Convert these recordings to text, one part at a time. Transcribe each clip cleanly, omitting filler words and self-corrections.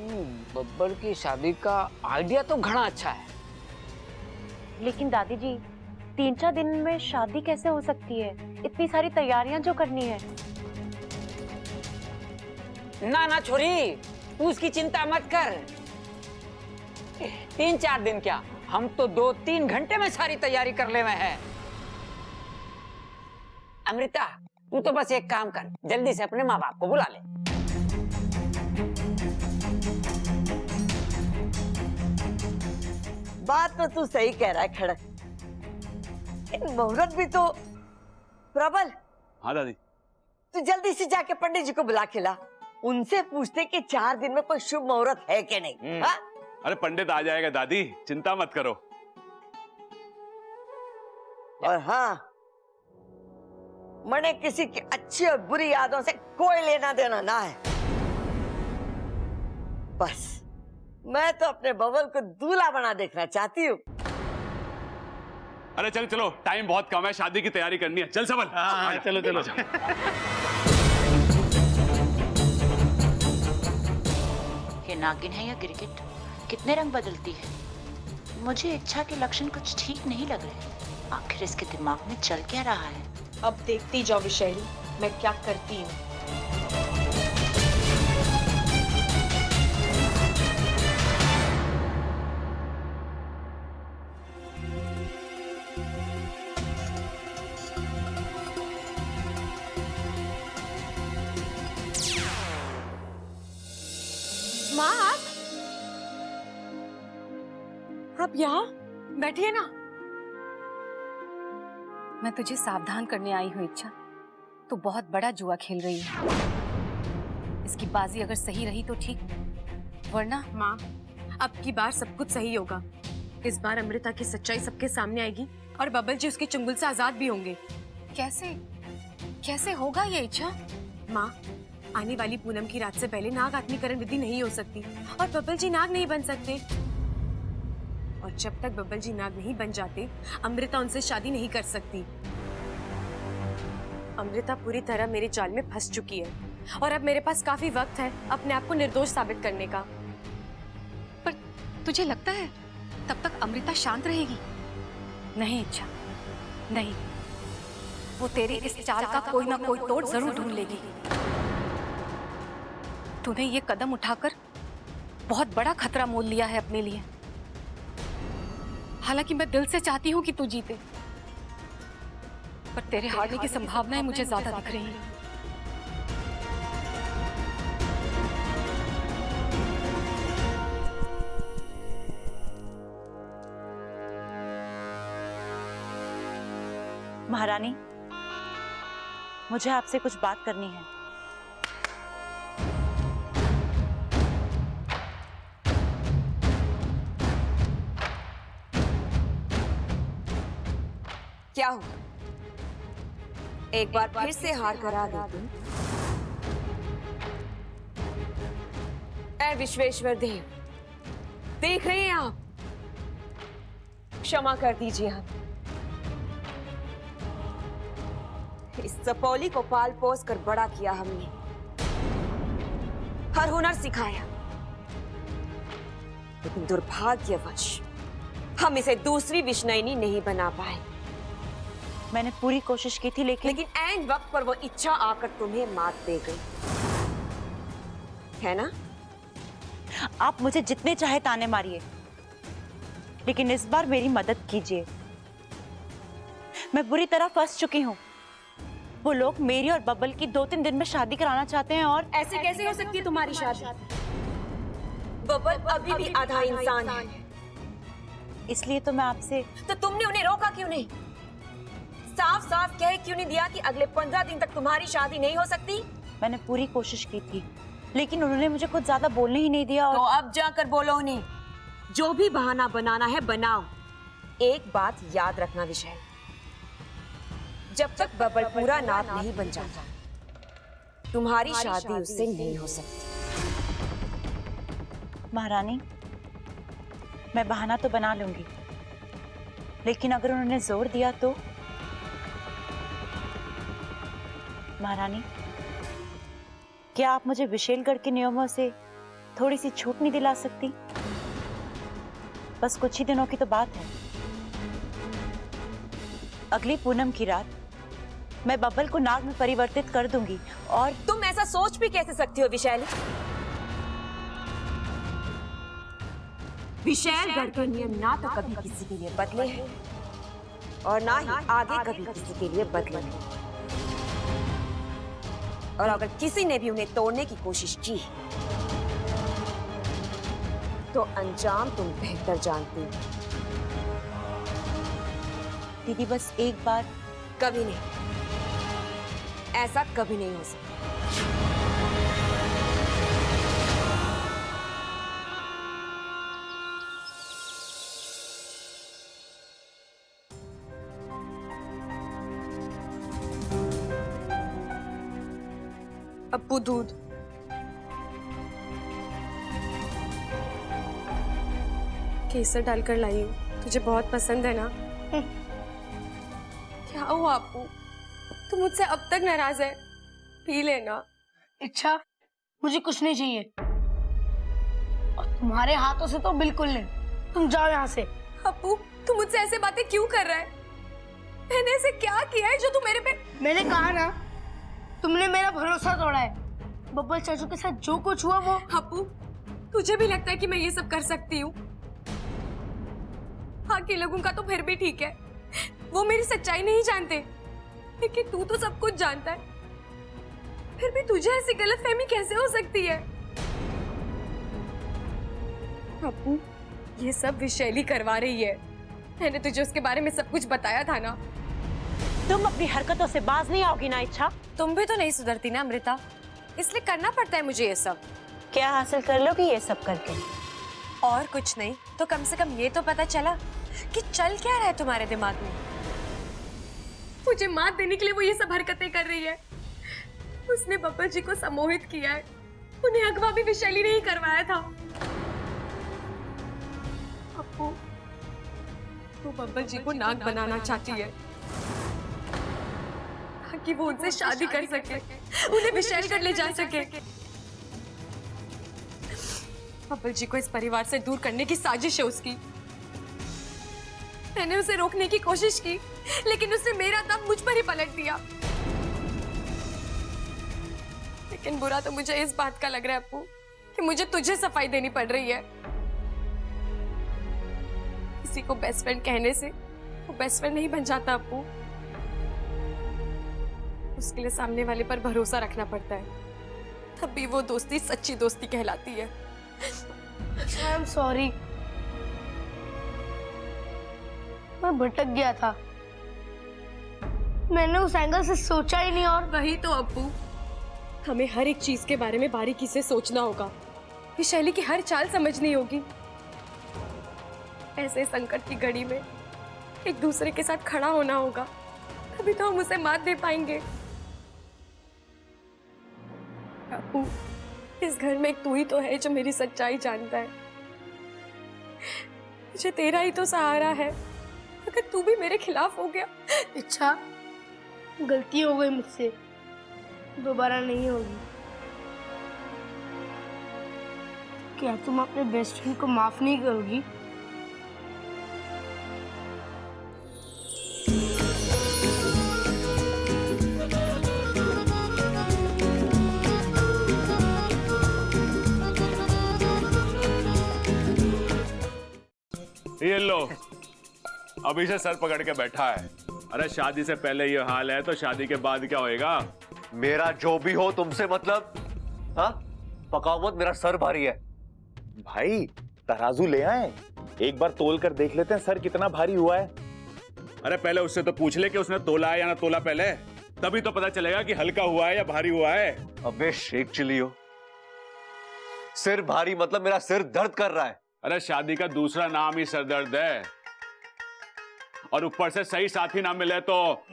बब्बर की शादी का आइडिया तो घना अच्छा है, लेकिन दादी जी 3-4 दिन में शादी कैसे हो सकती है? इतनी सारी तैयारियां जो करनी है। ना ना छोरी, तू उसकी चिंता मत कर। 3-4 दिन क्या, हम तो 2-3 घंटे में सारी तैयारी कर ले में है। अमृता, तू तो बस एक काम कर, जल्दी से अपने माँ बाप को बुला ले। बात तो तू सही कह रहा है खड़क, मुहूर्त भी तो प्रबल। हाँ दादी। तू जल्दी से जाके पंडित जी को बुला के ला, उनसे पूछते कि 4 दिन में कोई शुभ मुहूर्त है कि नहीं। हाँ? अरे पंडित आ जाएगा दादी, चिंता मत करो। और हाँ, मने किसी की अच्छी और बुरी यादों से कोई लेना देना ना है। बस मैं तो अपने बबल को दूल्हा बना देखना चाहती हूँ। अरे चल चलो, टाइम बहुत कम है, शादी की तैयारी करनी है। चल सबल। हाँ, चलो चलो। ये नागिन है या गिरगिट? कितने रंग बदलती है? मुझे इच्छा के लक्षण कुछ ठीक नहीं लग रहे। आखिर इसके दिमाग में चल क्या रहा है? अब देखती जाओ विशैली, मैं क्या करती हूँ। माँ आप यहाँ बैठिए ना। मैं तुझे सावधान करने आई हूँ इच्छा, तू बहुत बड़ा जुआ खेल रही है। इसकी बाजी अगर सही रही तो ठीक, वरना। माँ, अब की बार सब कुछ सही होगा। इस बार अमृता की सच्चाई सबके सामने आएगी और बबल जी उसके चुंगल से आजाद भी होंगे। कैसे कैसे होगा ये इच्छा? माँ, आने वाली पूनम की रात से पहले नाग आत्मीकरण विधि नहीं हो सकती और बबल जी नाग नहीं बन सकते। और जब तक बबल जी नाग नहीं बन जाते, अमृता उनसे शादी नहीं कर सकती। अमृता पूरी तरह मेरे जाल में फंस चुकी है और अब मेरे पास काफी वक्त है अपने आप को निर्दोष साबित करने का। पर तुझे लगता है तब तक अमृता शांत रहेगी? नहीं इच्छा, नहीं। वो तेरी इस चाल का कोई ना कोई तोड़ जरूर ढूंढ लेगी। तूने ये कदम उठाकर बहुत बड़ा खतरा मोल लिया है अपने लिए। हालांकि मैं दिल से चाहती हूं कि तू जीते, पर तेरे हारने की संभावनाएं मुझे ज्यादा दिख रही हैं। महारानी, मुझे आपसे कुछ बात करनी है। क्या हो? एक बार फिर से हार करा दे तुम। ऐ विश्वेश्वर देव, देख रहे हैं आप? क्षमा कर दीजिए हम। इस सपौली को पाल पोस कर बड़ा किया हमने, हर हुनर सिखाया, लेकिन दुर्भाग्यवश हम इसे दूसरी विष्णुनी नहीं बना पाए। मैंने पूरी कोशिश की थी, लेकिन ऐन वक्त पर वो इच्छा आकर तुम्हें मात दे गई, है ना? आप मुझे जितने चाहे ताने मारिए, लेकिन इस बार मेरी मदद कीजिए। मैं बुरी तरह फंस चुकी हूँ। वो लोग मेरी और बबल की 2-3 दिन में शादी कराना चाहते हैं और ऐसे कैसे हो सकती है तुम्हारी शादी? बबल अभी भी आधा इंसान है। इसलिए तो मैं आपसे। तो तुमने उन्हें रोका क्यों नहीं? साफ साफ कह क्यों नहीं दिया कि अगले 15 दिन तक तुम्हारी शादी नहीं हो सकती? मैंने पूरी कोशिश की थी, लेकिन उन्होंने मुझे कुछ ज्यादा बोलने ही नहीं दिया। और तो अब जाकर बोलो उन्हें, जो भी बहाना बनाना है बनाओ। एक बात याद रखना विषय, जब तक बबल पूरा नाग नहीं बन जाता, तुम्हारी शादी उससे नहीं हो सकती। महारानी, मैं बहाना तो बना लूंगी, लेकिन अगर उन्होंने जोर दिया तो? महारानी, क्या आप मुझे विशेलगढ़ के नियमों से थोड़ी सी छूट नहीं दिला सकती? बस कुछ ही दिनों की तो बात है। अगली पूनम की रात मैं बब्बल को नाग में परिवर्तित कर दूंगी। और तुम ऐसा सोच भी कैसे सकती हो विशैली? विशैलगढ़ के नियम ना तो कभी किसी के लिए बदले हैं और ना ही आगे कभी किसी के लिए बदलेंगे। और अगर किसी ने भी उन्हें तोड़ने की कोशिश की तो अंजाम तुम बेहतर जानती हो। दीदी बस एक बार। कभी नहीं, ऐसा कभी नहीं हो सकता। अप्पू दूध। केसर डालकर लाई हूँ, तुझे बहुत पसंद है ना? क्या हुआ अप्पू, तू मुझसे अब तक नाराज है? पी लेना। इच्छा, मुझे कुछ नहीं चाहिए और तुम्हारे हाथों से तो बिल्कुल नहीं। तुम जाओ यहाँ से। अप्पू, तू मुझसे ऐसे बातें क्यों कर रहा है? मैंने ऐसे क्या किया है जो तू मेरे पे? मैंने कहा ना, तुमने मेरा भरोसा तोड़ा है। बब्बल चाचू के साथ जो कुछ हुआ वो। अप्पू, तुझे भी लगता है कि मैं ये सब कर सकती हूँ? हाँ, के लोगों का तो फिर भी ठीक है, वो मेरी सच्चाई नहीं जानते, लेकिन तू तो सब कुछ जानता है। फिर भी तुझे ऐसी गलतफहमी कैसे हो सकती है? अप्पू, ये सब विशैली करवा रही है। मैंने तुझे उसके बारे में सब कुछ बताया था ना। तुम अपनी हरकतों से बाज नहीं आओगी ना इच्छा? तुम भी तो नहीं सुधरती ना अमृता, इसलिए करना पड़ता है मुझे ये सब। क्या हासिल कर लोगी ये सब करके? और कुछ नहीं तो कम से कम ये तो पता चला कि चल क्या रहा है तुम्हारे दिमाग में। मुझे मात देने के लिए वो ये सब हरकतें कर रही है। उसने बब्बल जी को सम्मोहित किया है, उन्हें अगवा भी विशैली ने ही करवाया था। अप्पू, वो बब्बल जी को नाग बनाना चाहती है ताकि वो उनसे शादी कर सके, उन्हें विशैलगढ़ ले जा सके। बब्बल जी को इस परिवार से दूर करने की साजिश है उसकी। मैंने उसे रोकने की कोशिश की, लेकिन उसने मेरा दम मुझ पर ही पलट दिया। लेकिन बुरा तो मुझे इस बात का लग रहा है अप्पू कि मुझे तुझे सफाई देनी पड़ रही है। किसी को बेस्ट फ्रेंड कहने से वो बेस्ट फ्रेंड नहीं बन जाता अप्पू, उसके लिए सामने वाले पर भरोसा रखना पड़ता है, तब भी वो दोस्ती सच्ची दोस्ती कहलाती है। आई एम सॉरी, मैं भटक गया था, मैंने उस एंगल से सोचा ही नहीं। और वही तो अप्पू, हमें हर एक चीज के बारे में बारीकी से सोचना होगा, विशैली की हर चाल समझनी होगी। ऐसे संकट की घड़ी में एक दूसरे के साथ खड़ा होना होगा, तभी तो हम उसे मात दे पाएंगे। अप्पू, इस घर में एक तू ही तो है जो मेरी सच्चाई जानता है। मुझे तेरा ही तो सहारा है। अगर तू भी मेरे खिलाफ हो गया। इच्छा, गलती हो गई मुझसे, दोबारा नहीं होगी। क्या तुम अपने बेस्ट फ्रेंड को माफ नहीं करोगी? ये लो, अभी से सर पकड़ के बैठा है। अरे शादी से पहले ये हाल है तो शादी के बाद क्या होएगा? मेरा जो भी हो तुमसे मतलब? हाँ, पकाओ मत, मेरा सर भारी है। भाई तराजू ले आए, एक बार तोल कर देख लेते हैं सर कितना भारी हुआ है। अरे पहले उससे तो पूछ ले कि उसने तोला है या ना तोला पहले, तभी तो पता चलेगा कि हल्का हुआ है या भारी हुआ है। अबे शेख चिलियो, सिर भारी मतलब मेरा सिर दर्द कर रहा है। अरे शादी का दूसरा नाम ही सरदर्द है, और ऊपर से सही साथी ना मिले तो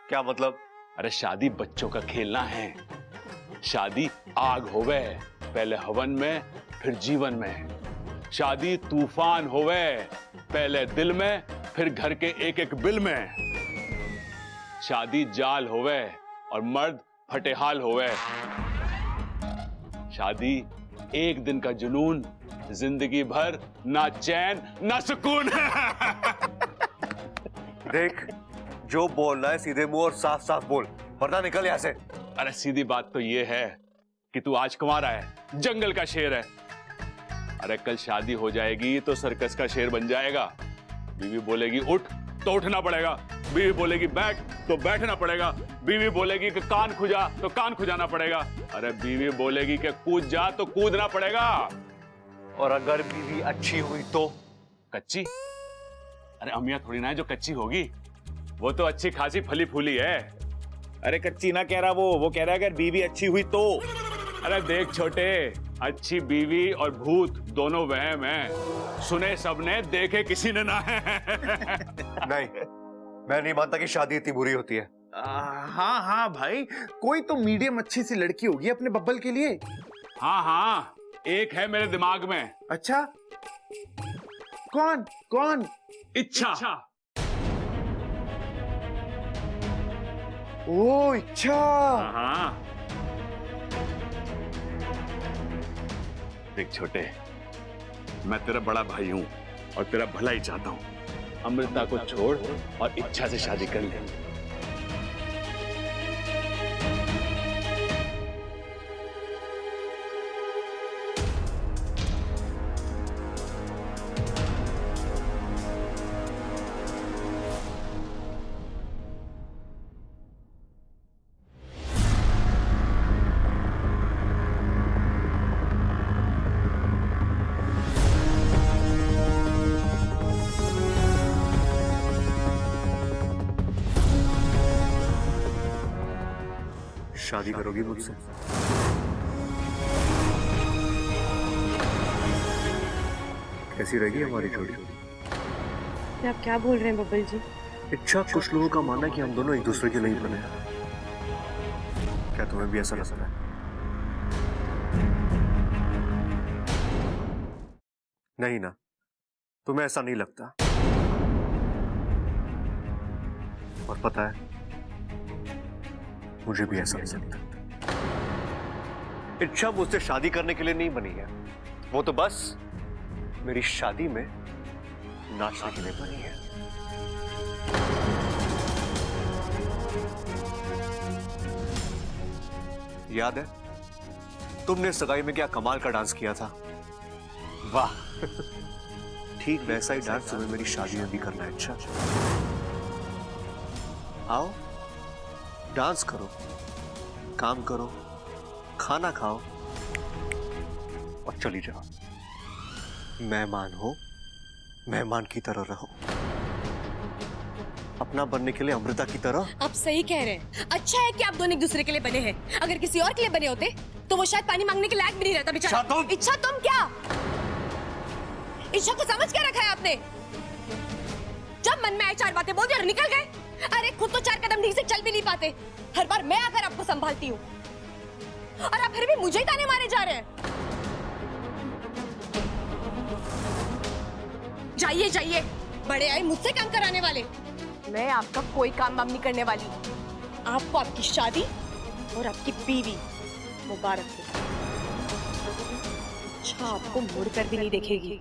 क्या मतलब? अरे शादी बच्चों का खेलना है। शादी आग होवे, पहले हवन में फिर जीवन में। शादी तूफान होवे, पहले दिल में फिर घर के एक एक बिल में। शादी जाल होवे और मर्द फटेहाल होवे। शादी एक दिन का जुनून, जिंदगी भर ना चैन ना सुकून। देख, जो बोलना है सीधे मुंह और साफ साफ बोल, वरना निकल यहाँ से। अरे सीधी बात तो ये है कि तू आज कुंवारा है, जंगल का शेर है। अरे कल शादी हो जाएगी तो सर्कस का शेर बन जाएगा। बीवी बोलेगी उठ तो उठना पड़ेगा, बीवी बोलेगी बैठ तो बैठना पड़ेगा, बीवी बोलेगी कि कान खुजा तो कान खुजाना पड़ेगा, अरे बीवी बोलेगी कि कूद जा तो कूदना पड़ेगा। और अगर बीवी अच्छी हुई तो? कच्ची? अरे अमिया थोड़ी ना है जो कच्ची होगी, वो तो अच्छी खासी फली फूली है। अरे कच्ची ना कह रहा वो कह रहा है अगर बीवी अच्छी हुई तो। अरे देख छोटे, अच्छी बीवी और भूत दोनों वहम है, सुने सबने देखे किसी ने ना है। नहीं, मैं नहीं मानता कि शादी इतनी बुरी होती है। हाँ हाँ भाई, कोई तो मीडियम अच्छी सी लड़की होगी अपने बब्बल के लिए। हाँ हाँ, एक है मेरे दिमाग में। अच्छा, कौन कौन? इच्छा। ओ इच्छा। हाँ देख छोटे, मैं तेरा बड़ा भाई हूं और तेरा भला ही चाहता हूं। अमृता को छोड़ और इच्छा से शादी कर ले। शादी करोगी मुझसे? कैसी रहेगी हमारी जोड़ी? आप क्या बोल रहे हैं बब्बल जी? इच्छा, कुछ लोगों का मानना है कि हम दोनों एक दूसरे के नहीं बने। क्या तुम्हें भी ऐसा लगता है? नहीं ना, तुम्हें ऐसा नहीं लगता। और पता है, मुझे भी ऐसा नहीं लगता। इच्छा मुझसे शादी करने के लिए नहीं बनी है, वो तो बस मेरी शादी में नाचने के लिए बनी है। याद है तुमने सगाई में क्या कमाल का डांस किया था? वाह। ठीक वैसा ही डांस तुम्हें मेरी शादी में भी करना है। अच्छा, आओ डांस करो, काम करो, खाना खाओ और चली जाओ। मेहमान हो, मेहमान की तरह रहो, अपना बनने के लिए अमृता की तरह। आप सही कह रहे हैं। अच्छा है कि आप दोनों एक दूसरे के लिए बने हैं। अगर किसी और के लिए बने होते तो वो शायद पानी मांगने के लायक भी नहीं रहता बेचारा। इच्छा तुम क्या? इच्छा को समझ क्या रखा है आपने? जब मन में आए चार बातें बोल दी और निकल गए। अरे खुद तो चार कदम ठीक से चल भी नहीं पाते, हर बार मैं आकर आपको संभालती हूँ और आप फिर भी मुझे ही ताने मारे जा रहे हैं। जाइए जाइए, बड़े आए मुझसे काम कराने वाले। मैं आपका कोई काम वाम नहीं करने वाली। आपको आपकी शादी और आपकी बीवी मुबारक हो। अच्छा, आपको मुड़कर भी नहीं देखेगी।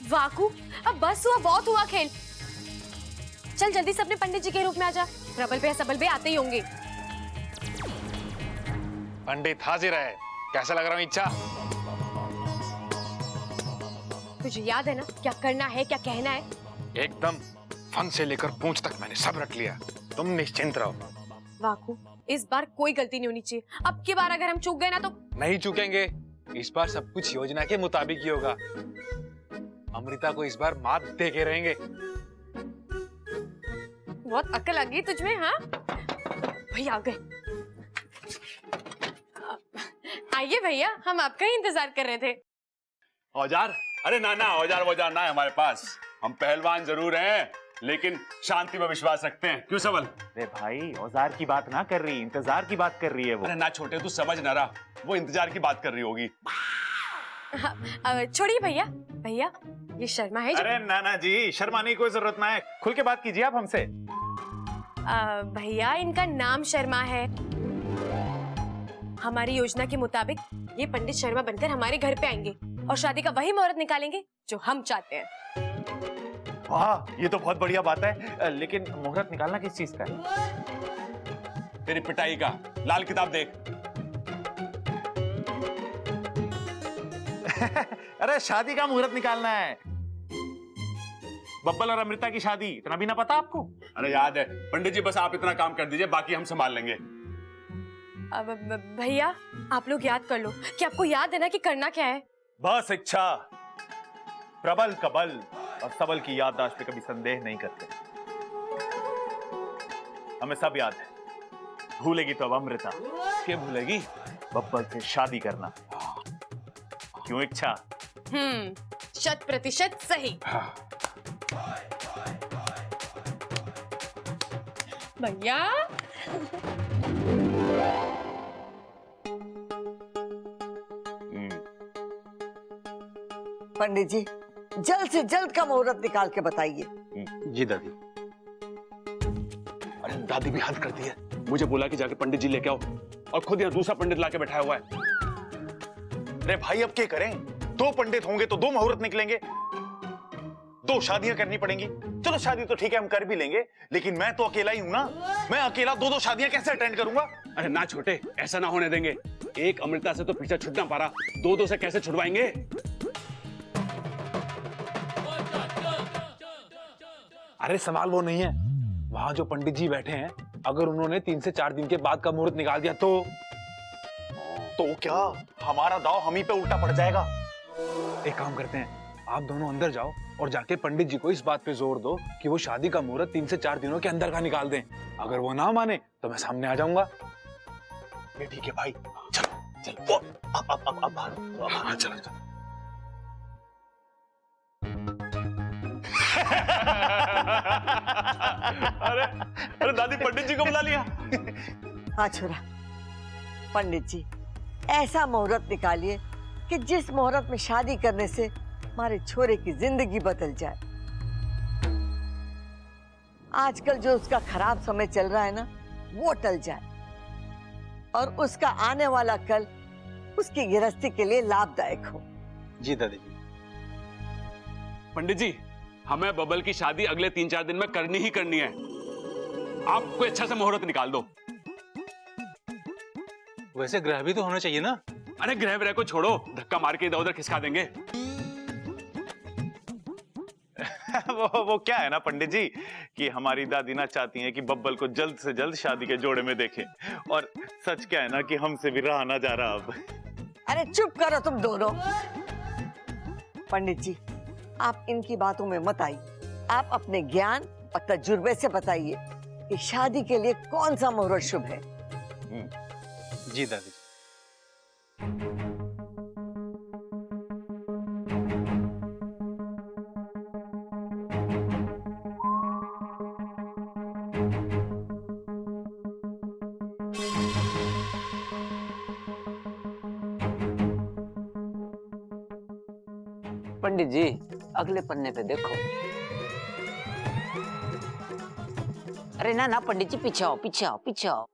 वाकू, अब बस हुआ, बहुत हुआ खेल। चल जल्दी से अपने पंडित जी के रूप में आजा। प्रबल पे सबल पे आते ही होंगे। पंडित हाजिर है। कैसा लग रहा हूँ इच्छा? तुझे याद है ना क्या करना है, क्या कहना है? एकदम फन से लेकर पूंछ तक मैंने सब रख लिया, तुम निश्चिंत रहो। वाकू, इस बार कोई गलती नहीं होनी चाहिए। अब की बार अगर हम चूक गए ना तो नहीं चूकेंगे। इस बार सब कुछ योजना के मुताबिक ही होगा। अमृता को इस बार मात दे के रहेंगे। बहुत अक्ल आ गई तुझमें। हाँ भैया आ गए। आइए भैया, हम आपका ही इंतजार कर रहे थे। औजार? अरे ना ना, औजार वौजार ना है हमारे पास। हम पहलवान जरूर हैं, लेकिन शांति में विश्वास रखते हैं, क्यों सबल? अरे भाई औजार की बात ना कर रही, इंतजार की बात कर रही है वो। अरे ना छोटे, तू समझ ना रहा, वो इंतजार की बात कर रही होगी। छोड़िए भैया, भैया ये शर्मा है अरे नाना जी, शर्माने की कोई जरूरत ना है, खुल के बात कीजिए आप हमसे। भैया इनका नाम शर्मा है। हमारी योजना के मुताबिक ये पंडित शर्मा बनकर हमारे घर पे आएंगे और शादी का वही मुहूर्त निकालेंगे जो हम चाहते हैं। वाह, ये तो बहुत बढ़िया बात है, लेकिन मुहूर्त निकालना किस चीज का है? तेरी पिटाई का। लाल किताब देख। अरे शादी का मुहूर्त निकालना है, बब्बल और अमृता की शादी, इतना भी ना पता आपको? अरे याद है पंडित जी, बस आप इतना काम कर दीजिए, बाकी हम संभाल लेंगे। अब भैया आप लोग याद कर लो कि आपको याद है ना कि करना क्या है। बस इच्छा, प्रबल कबल और सबल की याददाश्त पे कभी संदेह नहीं करते। हमें सब याद है। भूलेगी तो अब अमृता। क्या भूलेगी? बब्बल से शादी करना। क्यों इच्छा? 100% सही। भैया पंडित जी जल्द से जल्द का मुहूर्त निकाल के बताइए। जी दादी। अरे दादी भी हद करती है, मुझे बोला कि जाके पंडित जी लेके आओ और खुद यहाँ दूसरा पंडित लाके बैठाया हुआ है। अरे भाई अब क्या करें, 2 पंडित होंगे तो 2 मुहूर्त निकलेंगे, 2 शादियां करनी पड़ेंगी। चलो शादी तो ठीक है हम कर भी लेंगे, लेकिन मैं तो अकेला ही हूं ना, मैं अकेला 2-2 शादियां कैसे अटेंड करूंगा? अरे ना छोटे, ऐसा ना होने देंगे। एक अमृता से तो पीछा छूट ना पा रहा, 2-2 से कैसे छुड़वाएंगे? अरे सवाल वो नहीं है, वहां जो पंडित जी बैठे हैं, अगर उन्होंने 3 से 4 दिन के बाद का मुहूर्त निकाल दिया तो क्या हमारा दाव हम ही पे उल्टा पड़ जाएगा? एक काम करते हैं, आप दोनों अंदर जाओ और जाके पंडित जी को इस बात पे जोर दो कि वो शादी का मुहूर्त 3 से 4 दिनों के अंदर का निकाल दें। अगर वो ना माने तो मैं सामने आ जाऊंगा। ये ठीक है भाई, चलो चलो अब हाँ चलो चलो। अरे दादी पंडित जी को बुला लिया। हाँ छोरा, पंडित जी ऐसा मुहूर्त निकालिए कि जिस मुहूर्त में शादी करने से हमारे छोरे की जिंदगी बदल जाए। आजकल जो उसका खराब समय चल रहा है ना, वो टल जाए और उसका आने वाला कल उसकी गृहस्थी के लिए लाभदायक हो। जी दादी जी। पंडित जी, हमें बबल की शादी अगले 3-4 दिन में करनी ही करनी है। आप कोई अच्छा सा मुहूर्त निकाल दो। वैसे ग्रह भी तो होना चाहिए ना। अरे ग्रह व्रह को छोड़ो, धक्का मार के इधर उधर खिसका देंगे। वो क्या है ना पंडित जी कि हमारी दादी ना चाहती हैं कि बब्बल को जल्द से जल्द शादी के जोड़े में देखें, और सच क्या है ना कि हमसे भी रहा ना जा रहा अब। अरे चुप करो तुम दोनों। पंडित जी आप इनकी बातों में मत आइए, आप अपने ज्ञान और तजुर्बे से बताइए कि शादी के लिए कौन सा मुहूर्त शुभ है। जी दादी। पंडित जी अगले पन्ने पे देखो। अरे ना पंडित जी पीछे आओ, पीछे आओ, पीछे आओ।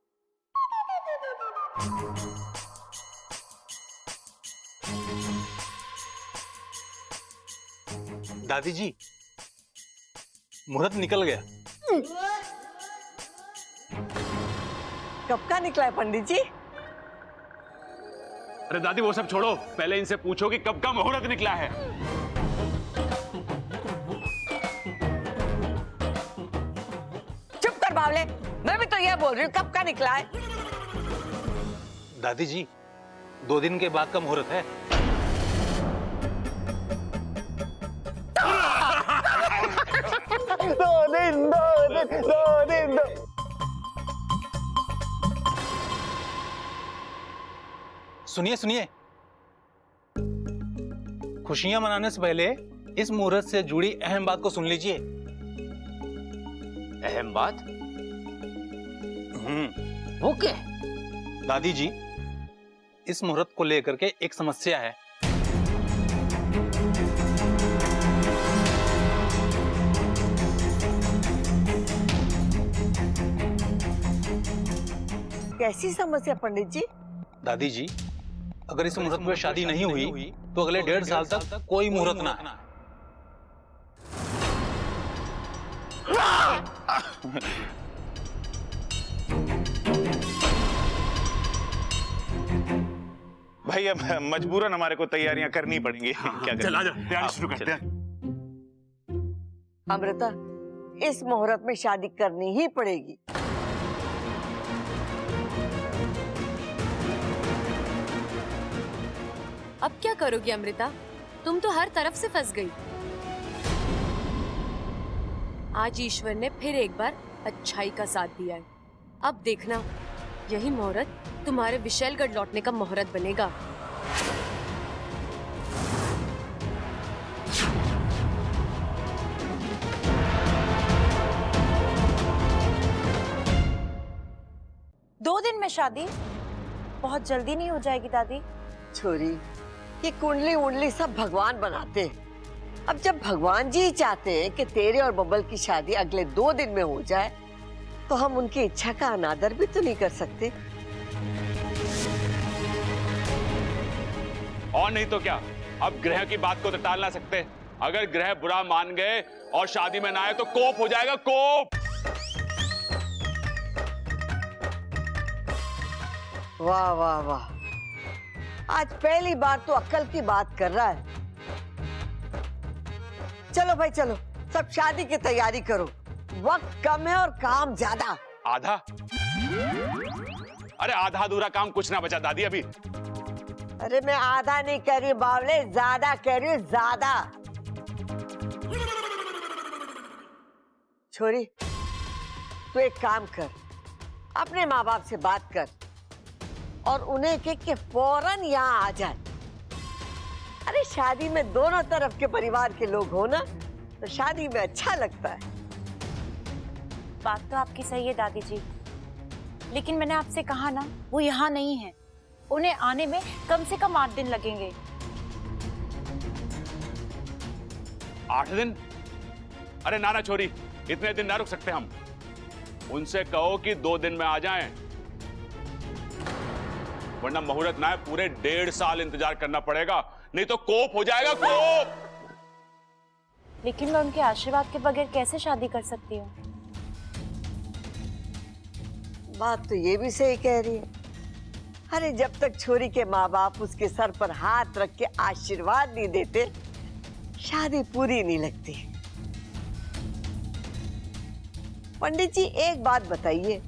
दादी जी मुहूर्त निकल गया। कब का निकला है पंडित जी? अरे दादी वो सब छोड़ो, पहले इनसे पूछो कि कब का मुहूर्त निकला है। चुप कर बावले, मैं भी तो यह बोल रही हूँ कब का निकला है। दादी जी 2 दिन के बाद का मुहूर्त है। दो दिन। सुनिए सुनिए, खुशियां मनाने से पहले इस मुहूर्त से जुड़ी अहम बात को सुन लीजिए। अहम बात? वो क्या? दादी जी, इस मुहूर्त को लेकर के एक समस्या है। कैसी समस्या पंडित जी? दादी जी, अगर इस मुहूर्त में शादी नहीं हुई तो अगले 1.5 साल तक कोई मुहूर्त ना है। भाई अब मजबूरन हमारे को तैयारियां करनी पड़ेंगी। क्या चल आ जा, तैयारी शुरू करते हैं। अमृता, इस मुहूर्त में शादी करनी ही पड़ेगी। अब क्या करोगी अमृता? तुम तो हर तरफ से फंस गई। आज ईश्वर ने फिर एक बार अच्छाई का साथ दिया है। अब देखना, यही मुहूर्त तुम्हारे विशैलगढ़ लौटने का मुहूर्त बनेगा। दो दिन में शादी? बहुत जल्दी नहीं हो जाएगी दादी? छोरी, ये कुंडली उंडली सब भगवान बनाते हैं। अब जब भगवान जी चाहते हैं कि तेरे और बबल की शादी अगले 2 दिन में हो जाए, तो हम उनकी इच्छा का अनादर भी तो नहीं कर सकते। और नहीं तो क्या, अब ग्रह की बात को तो टाल ना सकते। अगर ग्रह बुरा मान गए और शादी में ना आए तो कोप हो जाएगा, कोप। वाह वाह वाह, आज पहली बार तो अक्ल की बात कर रहा है। चलो भाई चलो, सब शादी की तैयारी करो। वक्त कम है और काम ज्यादा। आधा? अरे आधा अधूरा काम कुछ ना बचा दादी अभी। अरे मैं आधा नहीं कह रही बावले, ज्यादा कह रही हूँ, ज्यादा। छोरी, तू एक काम कर, अपने माँ बाप से बात कर और उन्हें कह के फौरन यहाँ आ जाए। अरे शादी में दोनों तरफ के परिवार के लोग हो ना, तो शादी में अच्छा लगता है। बात तो आपकी सही है दादी जी, लेकिन मैंने आपसे कहा ना, वो यहाँ नहीं है। उन्हें आने में कम से कम 8 दिन लगेंगे। 8 दिन? अरे नाना छोरी, इतने दिन ना रुक सकते हम। उनसे कहो कि 2 दिन में आ जाएं, वरना मुहूर्त ना है, पूरे 1.5 साल इंतजार करना पड़ेगा, नहीं तो कोप हो जाएगा, कोप। लेकिन मैं उनके आशीर्वाद के बगैर कैसे शादी कर सकती हूँ? बात तो ये भी सही कह रही है। अरे जब तक छोरी के माँ बाप उसके सर पर हाथ रख के आशीर्वाद नहीं देते, शादी पूरी नहीं लगती। पंडित जी एक बात बताइए,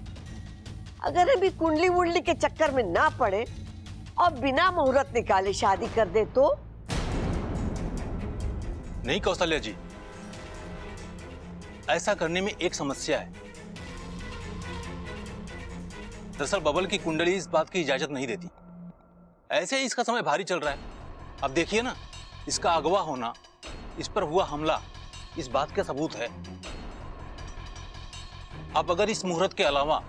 अगर अभी कुंडली वुंडली के चक्कर में ना पड़े और बिना मुहूर्त निकाले शादी कर दे तो? नहीं कौशल्या जी, ऐसा करने में एक समस्या है। दरअसल बबल की कुंडली इस बात की इजाजत नहीं देती। ऐसे ही इसका समय भारी चल रहा है। अब देखिए ना, इसका अगवा होना, इस पर हुआ हमला, इस बात का सबूत है। अब अगर इस मुहूर्त के अलावा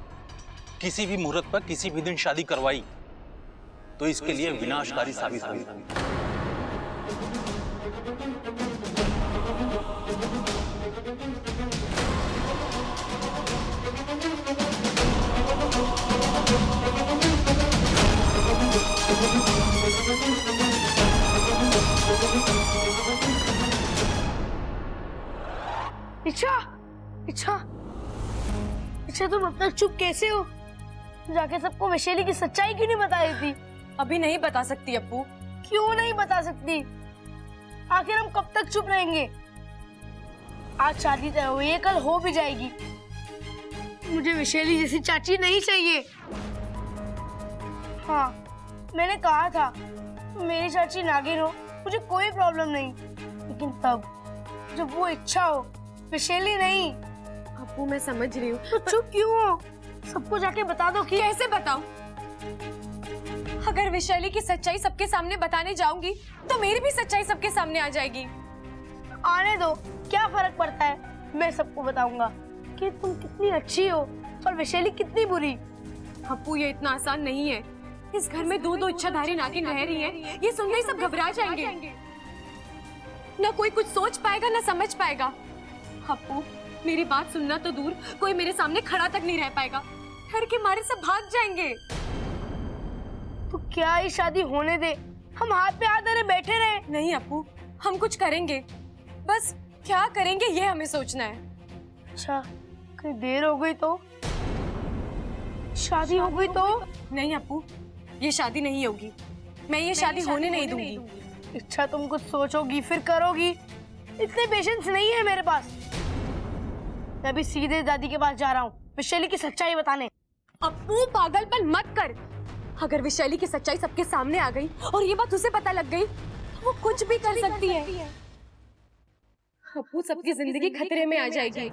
किसी भी मुहूर्त पर किसी भी दिन शादी करवाई तो इसके लिए विनाशकारी साबित होगी। इच्छा, इच्छा, इच्छा, तुम अब तक चुप कैसे हो? जाके सबको वैशाली की सच्चाई क्यों नहीं बताई थी? अभी नहीं बता सकती अप्पू। क्यों नहीं बता सकती? आखिर हम कब तक चुप रहेंगे? आज शादी तय हुई है, कल हो भी जाएगी। मुझे वैशाली जैसी चाची नहीं चाहिए। हाँ, मैंने कहा था मेरी चाची नागिन हो, मुझे कोई प्रॉब्लम नहीं, लेकिन तब जब वो इच्छा हो, वैशाली नहीं। अप्पू मैं समझ रही हूँ, तो चुप क्यों हो? सबको जाके बता दो। कि कैसे बताऊं? अगर वैशाली की सच्चाई सबके सामने बताने जाऊंगी तो मेरी भी सच्चाई सबके सामने आ जाएगी। आने दो, क्या फर्क पड़ता है, मैं सबको बताऊंगा। कि तुम कितनी अच्छी हो और वैशाली कितनी बुरी। अप्पू ये इतना आसान नहीं है। इस घर में दो इच्छाधारी नागिन रह रही हैं। ये सुनते ही सब घबरा जाएंगे। ना कोई कुछ सोच पाएगा ना समझ पाएगा। अप्पू मेरी बात सुनना तो दूर, कोई मेरे सामने खड़ा तक नहीं रह पाएगा। डर के मारे सब भाग जाएंगे। तो क्या ये शादी होने दे, हम हाथ पे हाथ धरे बैठे रहे। नहीं अप्पू, हम कुछ करेंगे, बस क्या करेंगे ये हमें सोचना है। अच्छा, कहीं देर हो गई तो, शादी हो गई तो? नहीं अप्पू, ये शादी नहीं होगी। मैं ये शादी होने नहीं दूंगी। अच्छा, तुम कुछ सोचोगी फिर करोगी, इतने पेशेंस नहीं है मेरे पास। मैं अभी सीधे दादी के पास जा रहा हूँ वैशाली की सच्चाई बताने। अप्पू पागलपन मत कर। अगर वैशाली की सच्चाई सबके सामने आ गई और ये बात उसे पता लग गई, वो कुछ भी कर सकती है। अप्पू सबकी जिंदगी खतरे में आ जाएगी।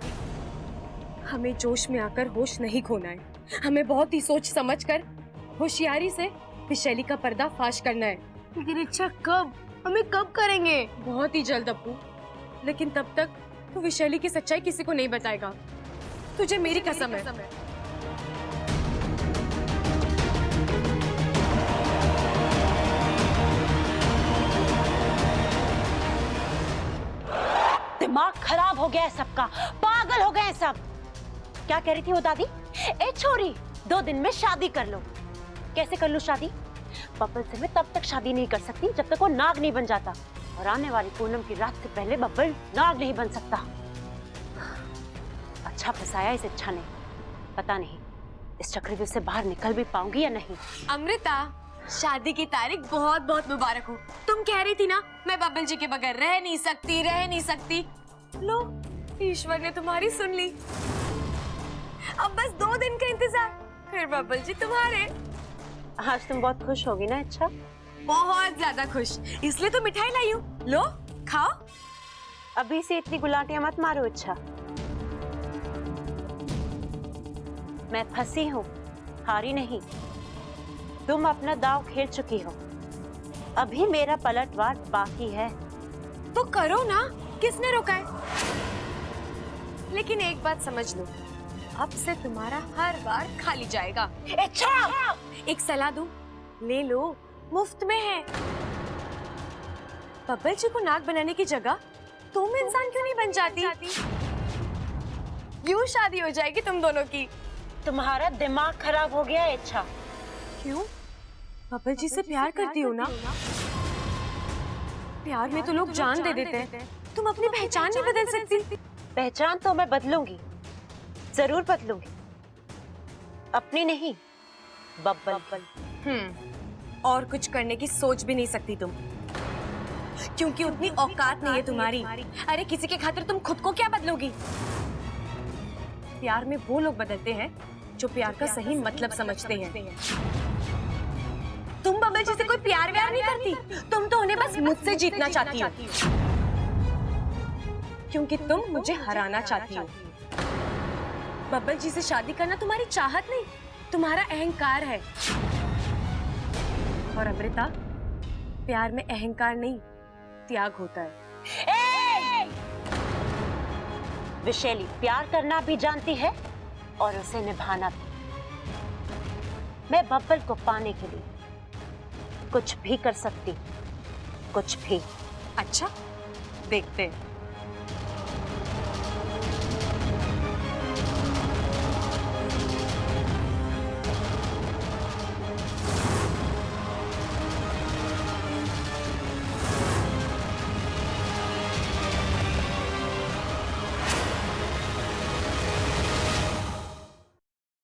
हमें जोश में आकर होश नहीं खोना है। हमें बहुत ही सोच समझ कर होशियारी से वैशाली का पर्दा फाश करना है। लेकिन अच्छा कब, हमें कब करेंगे? बहुत ही जल्द अप्पू, लेकिन तब तक तो वैशाली की सच्चाई किसी को नहीं बताएगा। तुझे मेरी कसम है। दिमाग खराब हो गया है सबका, पागल हो गए हैं सब। क्या कह रही थी वो दादी? ए छोरी, 2 दिन में शादी कर लो। कैसे कर लूं शादी? बब्बल से मैं तब तक शादी नहीं कर सकती जब तक वो नाग नहीं बन जाता, और आने वाली पूनम की रात से पहले बब्बल नाग नहीं बन सकता। अच्छा फंसाया इस इच्छा ने। पता नहीं इस चक्रव्यूह से बाहर निकल भी पाऊंगी या नहीं। अमृता, शादी की तारीख बहुत बहुत मुबारक हो। तुम कह रही थी ना मैं बब्बल जी के बगैर रह नहीं सकती। लो, ईश्वर ने तुम्हारी सुन ली। अब बस 2 दिन का इंतजार, फिर बब्बल जी तुम्हारे। आज तुम बहुत खुश होगी ना? अच्छा, बहुत ज्यादा खुश, इसलिए तो मिठाई लाई हूँ। लो खाओ। अभी से इतनी गुलाटियां मत मारो। अच्छा, मैं फंसी हूँ, हारी नहीं। तुम अपना दांव खेल चुकी हो, अभी मेरा पलटवार बाकी है। तो करो ना, किसने रोका है? लेकिन एक बात समझ लो, अब से तुम्हारा हर बार खाली जाएगा। अच्छा, एक सलाह दूं, ले लो, मुफ्त में है। बब्बल जी को नाग बनाने की जगह तुम इंसान क्यों नहीं बन जाती? यूं शादी हो जाएगी तुम दोनों की। तुम्हारा दिमाग खराब हो गया है। अच्छा, क्यों? बब्बल जी से प्यार करती हो ना? प्यार में तो लोग जान दे देते हैं। तुम अपनी पहचान नहीं बदल सकती? पहचान तो मैं बदलूंगी, जरूर बदलूंगी। अपनी नहीं, बब्बल। और कुछ करने की सोच भी नहीं सकती तुम, क्योंकि उतनी औकात नहीं है तुम्हारी। अरे किसी के खातिर तुम खुद को क्या बदलोगी? प्यार में वो लोग बदलते हैं जो प्यार का सही मतलब समझते हैं। तुम बब्बल जी से कोई प्यार व्यार नहीं करती, तुम तो उन्हें बस मुझसे जीतना चाहती हो, क्योंकि तुम मुझे हराना चाहती हो। बब्बल जी से शादी करना तुम्हारी चाहत नहीं, तुम्हारा अहंकार है। और अमृता, प्यार में अहंकार नहीं, त्याग होता है। विशैली प्यार करना भी जानती है और उसे निभाना भी। मैं बब्बल को पाने के लिए कुछ भी कर सकती, कुछ भी। अच्छा, देखते हैं।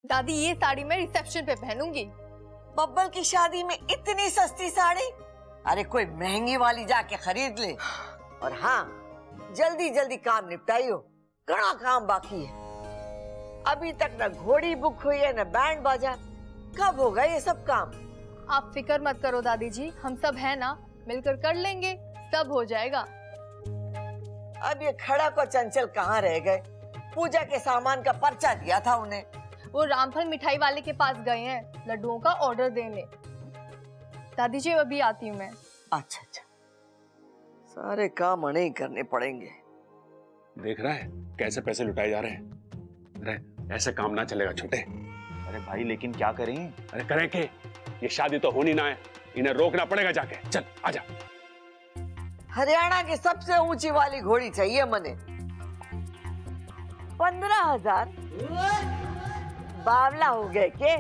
दादी, ये साड़ी मैं रिसेप्शन पे पहनूंगी। बब्बल की शादी में इतनी सस्ती साड़ी? अरे कोई महंगी वाली जाके खरीद ले। और हाँ, जल्दी जल्दी काम निपटाइयो, घना काम बाकी है। अभी तक न घोड़ी बुक हुई है न बैंड बाजा। कब होगा ये सब काम? आप फिक्र मत करो दादी जी, हम सब है ना, मिलकर कर लेंगे, सब हो जाएगा। अब ये खड़ा को चंचल कहाँ रह गए? पूजा के सामान का पर्चा दिया था उन्हें। वो रामफल मिठाई वाले के पास गए हैं लड्डुओं का ऑर्डर देने। दादी जी अभी आती हूँ मैं। अच्छा अच्छा, सारे काम अणे ही करने पड़ेंगे। देख रहा है कैसे पैसे लुटाए जा रहे हैं। अरे ऐसे काम ना चलेगा छोटे। अरे भाई लेकिन क्या करें? अरे करें के, ये शादी तो होनी ना है, इन्हें रोकना पड़ेगा जाके। चल आजा। हरियाणा की सबसे ऊंची वाली घोड़ी चाहिए मने। 15,000 बावला हो गए के?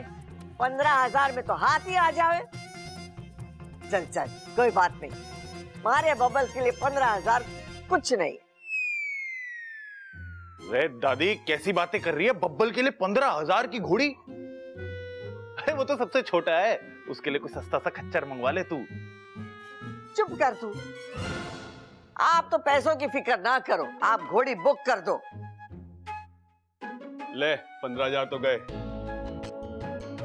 15,000 में तो हाथ ही आ जावे। चल चल कोई बात नहीं, मारे बबल के लिए 15,000 कुछ नहीं। रे दादी कैसी बातें कर रही है? बब्बल के लिए 15,000 की घोड़ी? अरे वो तो सबसे छोटा है, उसके लिए कोई सस्ता सा खच्चर मंगवा ले तू। चुप कर तू। आप तो पैसों की फिक्र ना करो, आप घोड़ी बुक कर दो। ले 15,000 तो गए।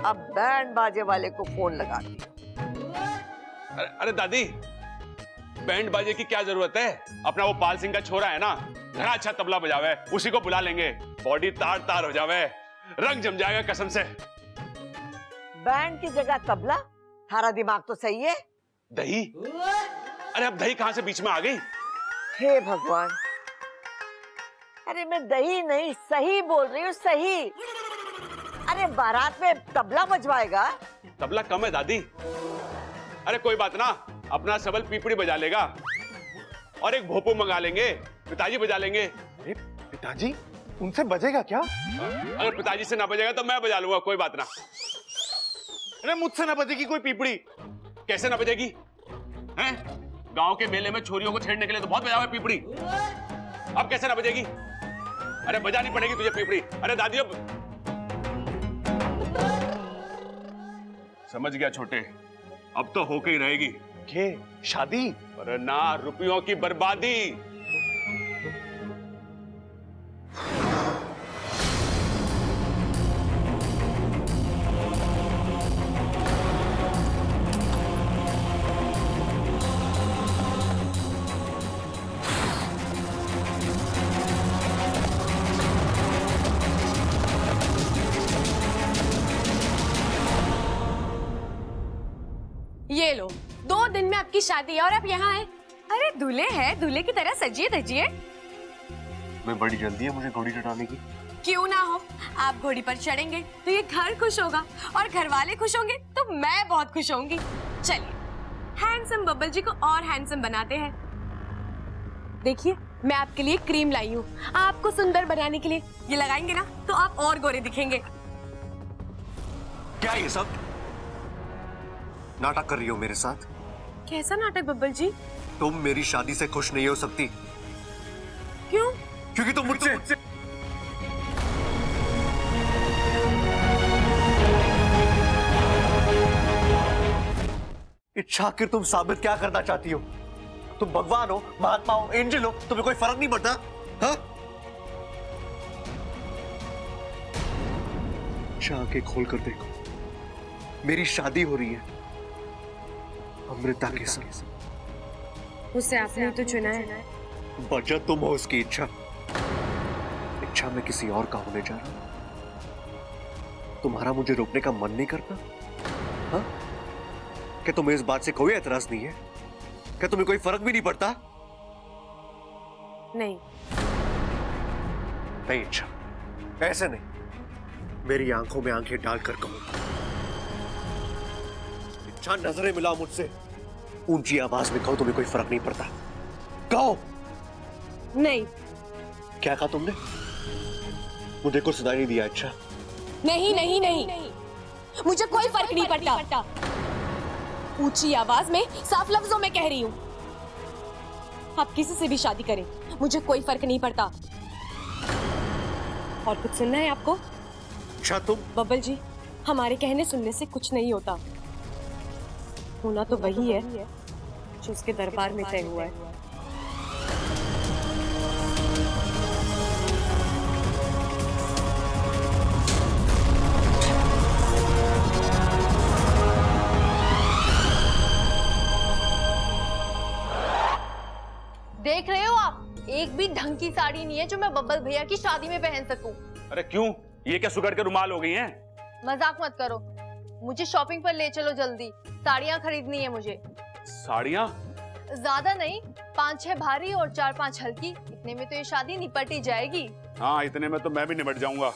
अब बैंड बाजे वाले को फोन लगा दिया। अरे दादी, बैंड बाजे की क्या जरूरत है? अपना वो पाल सिंह का छोरा है ना, घना अच्छा तबला बजावे, उसी को बुला लेंगे। बॉडी तार तार हो जावे, रंग जम जाएगा कसम से। बैंड की जगह तबला? थारा दिमाग तो सही है। दही? अरे अब दही कहां से बीच में आ गई? हे भगवान, अरे मैं दही नहीं सही बोल रही हूँ, सही। अरे बारात में तबला बजवाएगा? तबला कम है दादी। अरे कोई बात ना, अपना सबल पीपड़ी बजा लेगा और एक भोपू मंगा लेंगे, पिताजी बजा लेंगे। पिताजी? उनसे बजेगा क्या? अगर पिताजी से ना बजेगा तो मैं बजा लूंगा, कोई बात ना। अरे मुझसे ना बजेगी कोई पीपड़ी? कैसे ना बजेगी? हैं? गांव के मेले में छोरियों को छेड़ने के लिए तो बहुत बजावे पीपड़ी, अब कैसे ना बजेगी? अरे बजानी पड़ेगी तुझे पीपड़ी। अरे दादी अब समझ गया छोटे, अब तो होके ही रहेगी। के शादी? अरे ना, रुपयों की बर्बादी। ये लो, 2 दिन में आपकी शादी है और आप यहाँ हैं। अरे दूल्हे हैं, दूल्हे की तरह सजिए धजिए। मैं बड़ी जल्दी है मुझे घोड़ी चढ़ाने की। क्यों ना हो, आप घोड़ी पर चढ़ेंगे तो ये घर खुश होगा और घर वाले खुश होंगे तो मैं बहुत खुश होंगी। चलिए, हैंडसम बब्बल जी को और हैंडसम बनाते हैं। देखिए, मैं आपके लिए क्रीम लाई हूँ, आपको सुंदर बनाने के लिए। ये लगाएंगे ना तो आप और गोरे दिखेंगे। क्या ये सब नाटक कर रही हो मेरे साथ? कैसा नाटक बब्बल जी? तुम मेरी शादी से खुश नहीं हो सकती। क्यों? क्योंकि तुम मुझसे इच्छा आखिर तुम साबित क्या करना चाहती हो? तुम भगवान हो, महात्मा हो, एंजल हो, तुम्हें कोई फर्क नहीं पड़ता? हाँ? आंखें खोल कर देखो, मेरी शादी हो रही है अमृता के साथ। उसे आपने तो चुना है। वजह तुम हो उसकी इच्छा। इच्छा मैं किसी और का होने जा रहा हूं। तुम्हारा मुझे रोकने का मन नहीं करता? हाँ? क्या तुम्हें इस बात से कोई एतराज नहीं है? क्या तुम्हें कोई फर्क भी नहीं पड़ता? नहीं। नहीं इच्छा, ऐसे नहीं। मेरी आंखों में आंखें डालकर कहो। इच्छा, नजरें मिलाओ मुझसे, ऊंची आवाज में कहो तुम्हें कोई फर्क नहीं पड़ता। कहो। नहीं। क्या कहा तुमने? मुझे कुछ सुनाई नहीं दिया। अच्छा, नहीं नहीं नहीं, मुझे कोई फर्क नहीं पड़ता। ऊंची आवाज में साफ लफ्जों में कह रही हूँ, आप किसी से भी शादी करें, मुझे कोई फर्क नहीं पड़ता। और कुछ सुनना है आपको? अच्छा तुम? बब्बल जी, हमारे कहने सुनने से कुछ नहीं होता। होना तो वही है जो उसके दरबार में तय हुआ है। देख रहे हो आप, एक भी ढंग की साड़ी नहीं है जो मैं बब्बल भैया की शादी में पहन सकूं। अरे क्यों, ये क्या सुगड़ के रुमाल हो गई हैं? मजाक मत करो, मुझे शॉपिंग पर ले चलो जल्दी, साड़ियाँ खरीदनी है मुझे। साड़ियाँ? ज्यादा नहीं, 5-6 भारी और 4-5 हल्की, इतने में तो ये शादी निपट ही जाएगी। हाँ, इतने में तो मैं भी निपट जाऊंगा।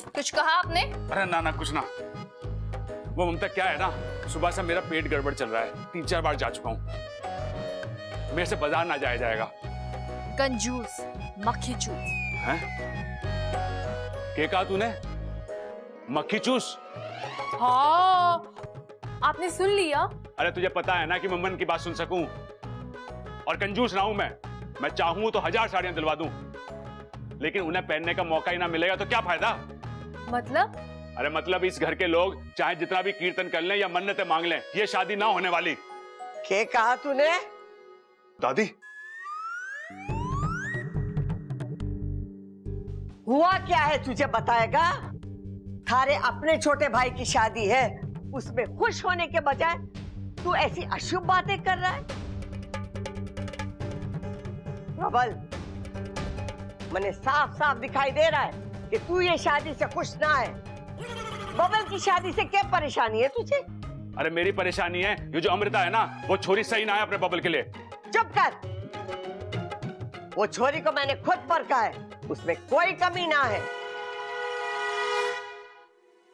कुछ कहा आपने? अरे ना ना कुछ ना। वो ममता क्या है ना, सुबह से मेरा पेट गड़बड़ चल रहा है, 3-4 बार जा चुका हूँ। मेरे से बाजार ना जाया जाएगा। कंजूस, मक्खी चूस। हैं? क्या कहा तूने? मक्खी चूस? हाँ, आपने सुन लिया? अरे तुझे पता है ना कि मम्मन की बात सुन सकूं, और कंजूस ना हूं मैं चाहूं तो 1000 साड़ियां दिलवा दूं, लेकिन उन्हें पहनने का मौका ही ना मिलेगा तो क्या फायदा? मतलब? अरे मतलब इस घर के लोग चाहे जितना भी कीर्तन कर लें या मन्नतें मांग लें, ये शादी ना होने वाली। क्या कहा तूने? दादी, हुआ क्या है तुझे बताएगा? थारे अपने छोटे भाई की शादी है, उसमें खुश होने के बजाय तू ऐसी अशुभ बातें कर रहा है। प्रबल, मैंने साफ साफ दिखाई दे रहा है कि तू ये शादी से खुश ना है। बबल की शादी से क्या परेशानी है तुझे? अरे मेरी परेशानी है ये जो अमृता है ना, वो छोरी सही ना है अपने बबल के लिए। चुप कर। वो छोरी को मैंने खुद परखा है, उसमें कोई कमी ना है।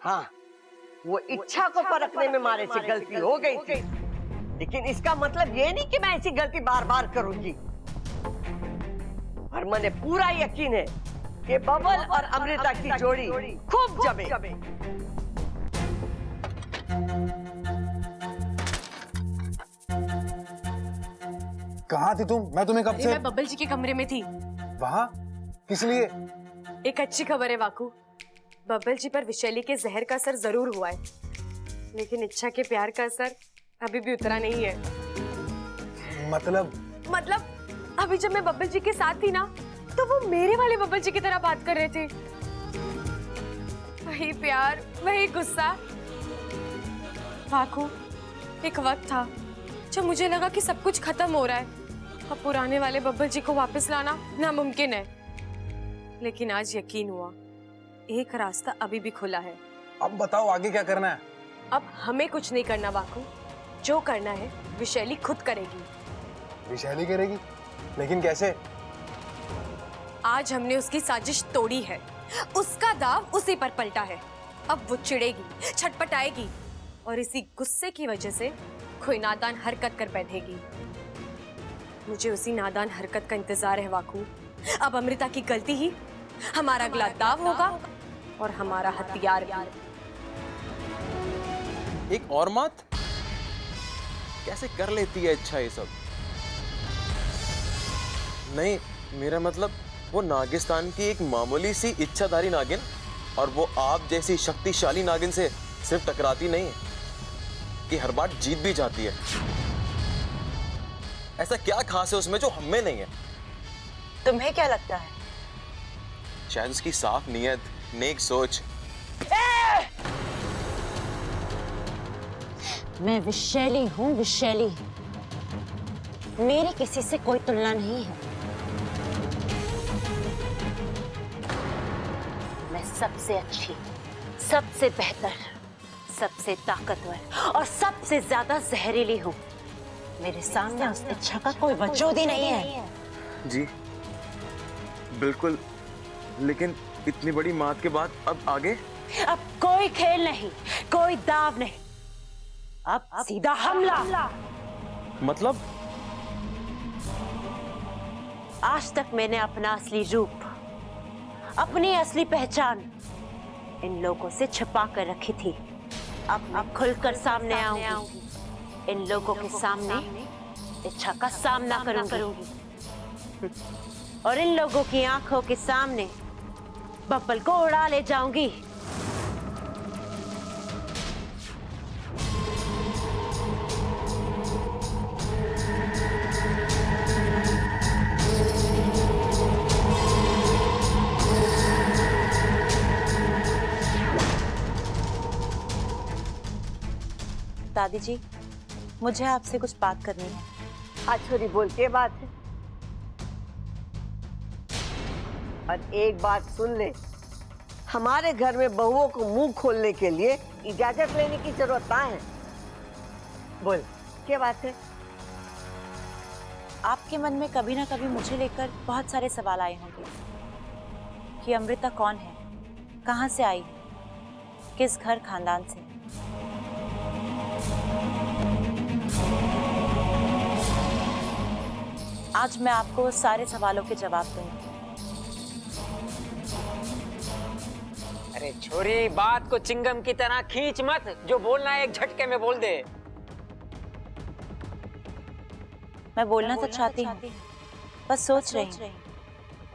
हाँ, वो इच्छा को परखने में मारे से गलती हो गई थी, लेकिन इसका मतलब ये नहीं कि मैं ऐसी गलती बार बार करूंगी। और मुझे पूरा यकीन है कि बबल और अमृता की जोड़ी खूब जमे। कहाँ थी तुम? मैं तुम्हें कब से? मैं बब्बल जी के कमरे में थी। वहाँ? किस लिए? एक अच्छी खबर है वाकू, बब्बल जी पर विशैली के जहर का असर जरूर हुआ है, लेकिन इच्छा के प्यार का असर अभी भी उतरा नहीं है। मतलब अभी जब मैं बब्बल जी के साथ थी ना, तो वो मेरे वाले बब्बल जी की तरह बात कर रहे थे। वही प्यार, वही गुस्सा। वाकू, एक वक्त था जब मुझे लगा कि सब कुछ खत्म हो रहा है, अब पुराने वाले बब्बल जी को वापस लाना नामुमकिन है। लेकिन आज यकीन हुआ, एक रास्ता अभी भी खुला है। अब बताओ आगे क्या करना है? अब हमें कुछ नहीं करना वाकू, जो करना है विशैली खुद करेगी। विशैली करेगी? लेकिन कैसे? आज हमने उसकी साजिश तोड़ी है, उसका दाव उसी पर पलटा है। अब वो चिढ़ेगी, छटपटाएगी, और इसी गुस्से की वजह से कोई नादान हरकत कर बैठेगी। मुझे उसी नादान हरकत का इंतजार है वाकू। अब अमृता की गलती ही हमारा अगला दाव होगा और हमारा हथियार भी। एक और मत, कैसे कर लेती है इच्छा ये सब? नहीं, मेरा मतलब वो नागिस्तान की एक मामूली सी इच्छाधारी नागिन, और वो आप जैसी शक्तिशाली नागिन से सिर्फ टकराती नहीं है कि हर बार जीत भी जाती है। ऐसा क्या खास है उसमें जो हमें नहीं है? तुम्हें क्या लगता है? शायद उसकी साफ नीयत, नेक सोच। मैं विशैली हूँ, विशैली। मेरी किसी से कोई तुलना नहीं है। मैं सबसे अच्छी, सबसे बेहतर, सबसे ताकतवर और सबसे ज्यादा जहरीली हूँ। मेरे सामने उस इच्छा का कोई वजूद ही नहीं है। जी बिल्कुल, लेकिन इतनी बड़ी मात के बाद अब आगे? अब कोई खेल नहीं, कोई दाव नहीं, अब सीधा हमला। मतलब? आज तक मैंने अपना असली रूप, अपनी असली पहचान इन लोगों से छिपा कर रखी थी। अब खुलकर सामने आऊंगी, इन लोगों के सामने इच्छा का सामना करूंगी और इन लोगों की आंखों के सामने बब्बल को उड़ा ले जाऊंगी। दादी जी, मुझे आपसे कुछ बात करनी है। आज छोरी बोल के बात है, और एक बात सुन ले, हमारे घर में बहुओं को मुंह खोलने के लिए इजाजत लेने की जरूरत ना है। बोल, क्या बात है? आपके मन में कभी ना कभी मुझे लेकर बहुत सारे सवाल आए होंगे, कि अमृता कौन है, कहां से आई, किस घर खानदान से। आज मैं आपको उस सारे सवालों के जवाब दूंगी। अरे छोरी, बात को चिंगम की तरह खींच मत, जो बोलना है एक झटके में बोल दे। मैं बोलना तो चाहती हूँ, बस सोच रही हूँ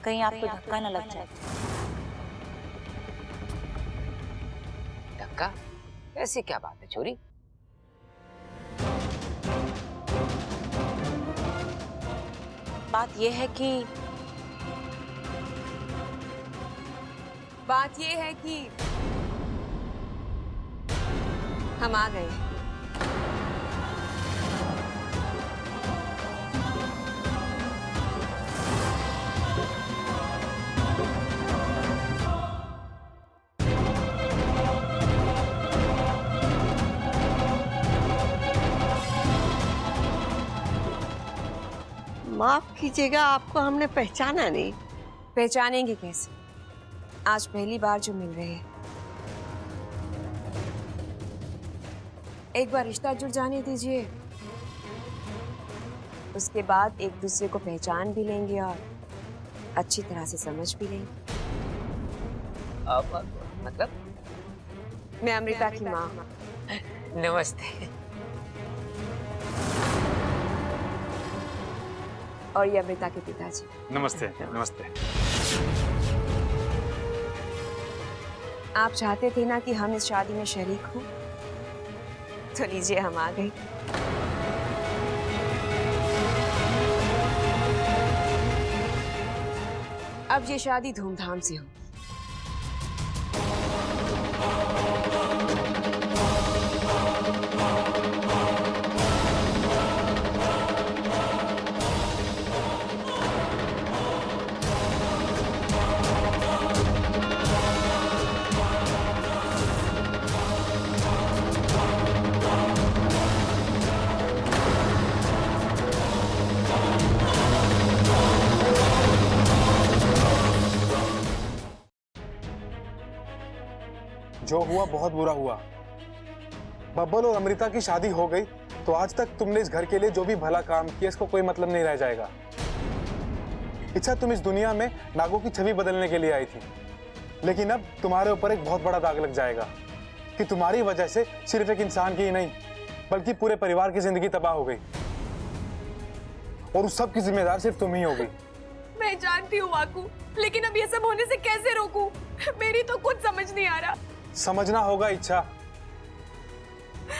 कहीं आपको धक्का न लग जाए। धक्का? ऐसी क्या बात है छोरी? बात यह है कि हम आ गए। माफ कीजिएगा, आपको हमने पहचाना नहीं। पहचानेंगे कैसे? आज पहली बार जो मिल रहे हैं। एक बार रिश्ता जुड़ जाने दीजिए, उसके बाद एक दूसरे को पहचान भी लेंगे और अच्छी तरह से समझ भी लेंगे। मतलब? मैं अमृता की माँ। नमस्ते। और ये अमृता के पिताजी। नमस्ते। नमस्ते। आप चाहते थे ना कि हम इस शादी में शरीक हों, तो लीजिए हम आ गए। अब ये शादी धूमधाम से हो। जो हुआ बहुत बुरा हुआ। बब्बल और अमृता की शादी हो गई तो आज तक तुमने इस घर के लिए जो भी भला काम किया इसको कोई मतलब नहीं रह जाएगा। इच्छा, तुम इस दुनिया में नागों की छवि बदलने के लिए आई थी, लेकिन अब तुम्हारे ऊपर एक बहुत बड़ा दाग लग जाएगा कि तुम्हारी वजह से सिर्फ एक इंसान की ही नहीं बल्कि पूरे परिवार की जिंदगी तबाह हो गई, और उस सब की जिम्मेदार सिर्फ तुम ही होगी। मैं जानती हूँ वाकू, लेकिन अब ये सब होने से कैसे रोकूं? मेरी तो कुछ समझ नहीं आ रहा। समझना होगा इच्छा,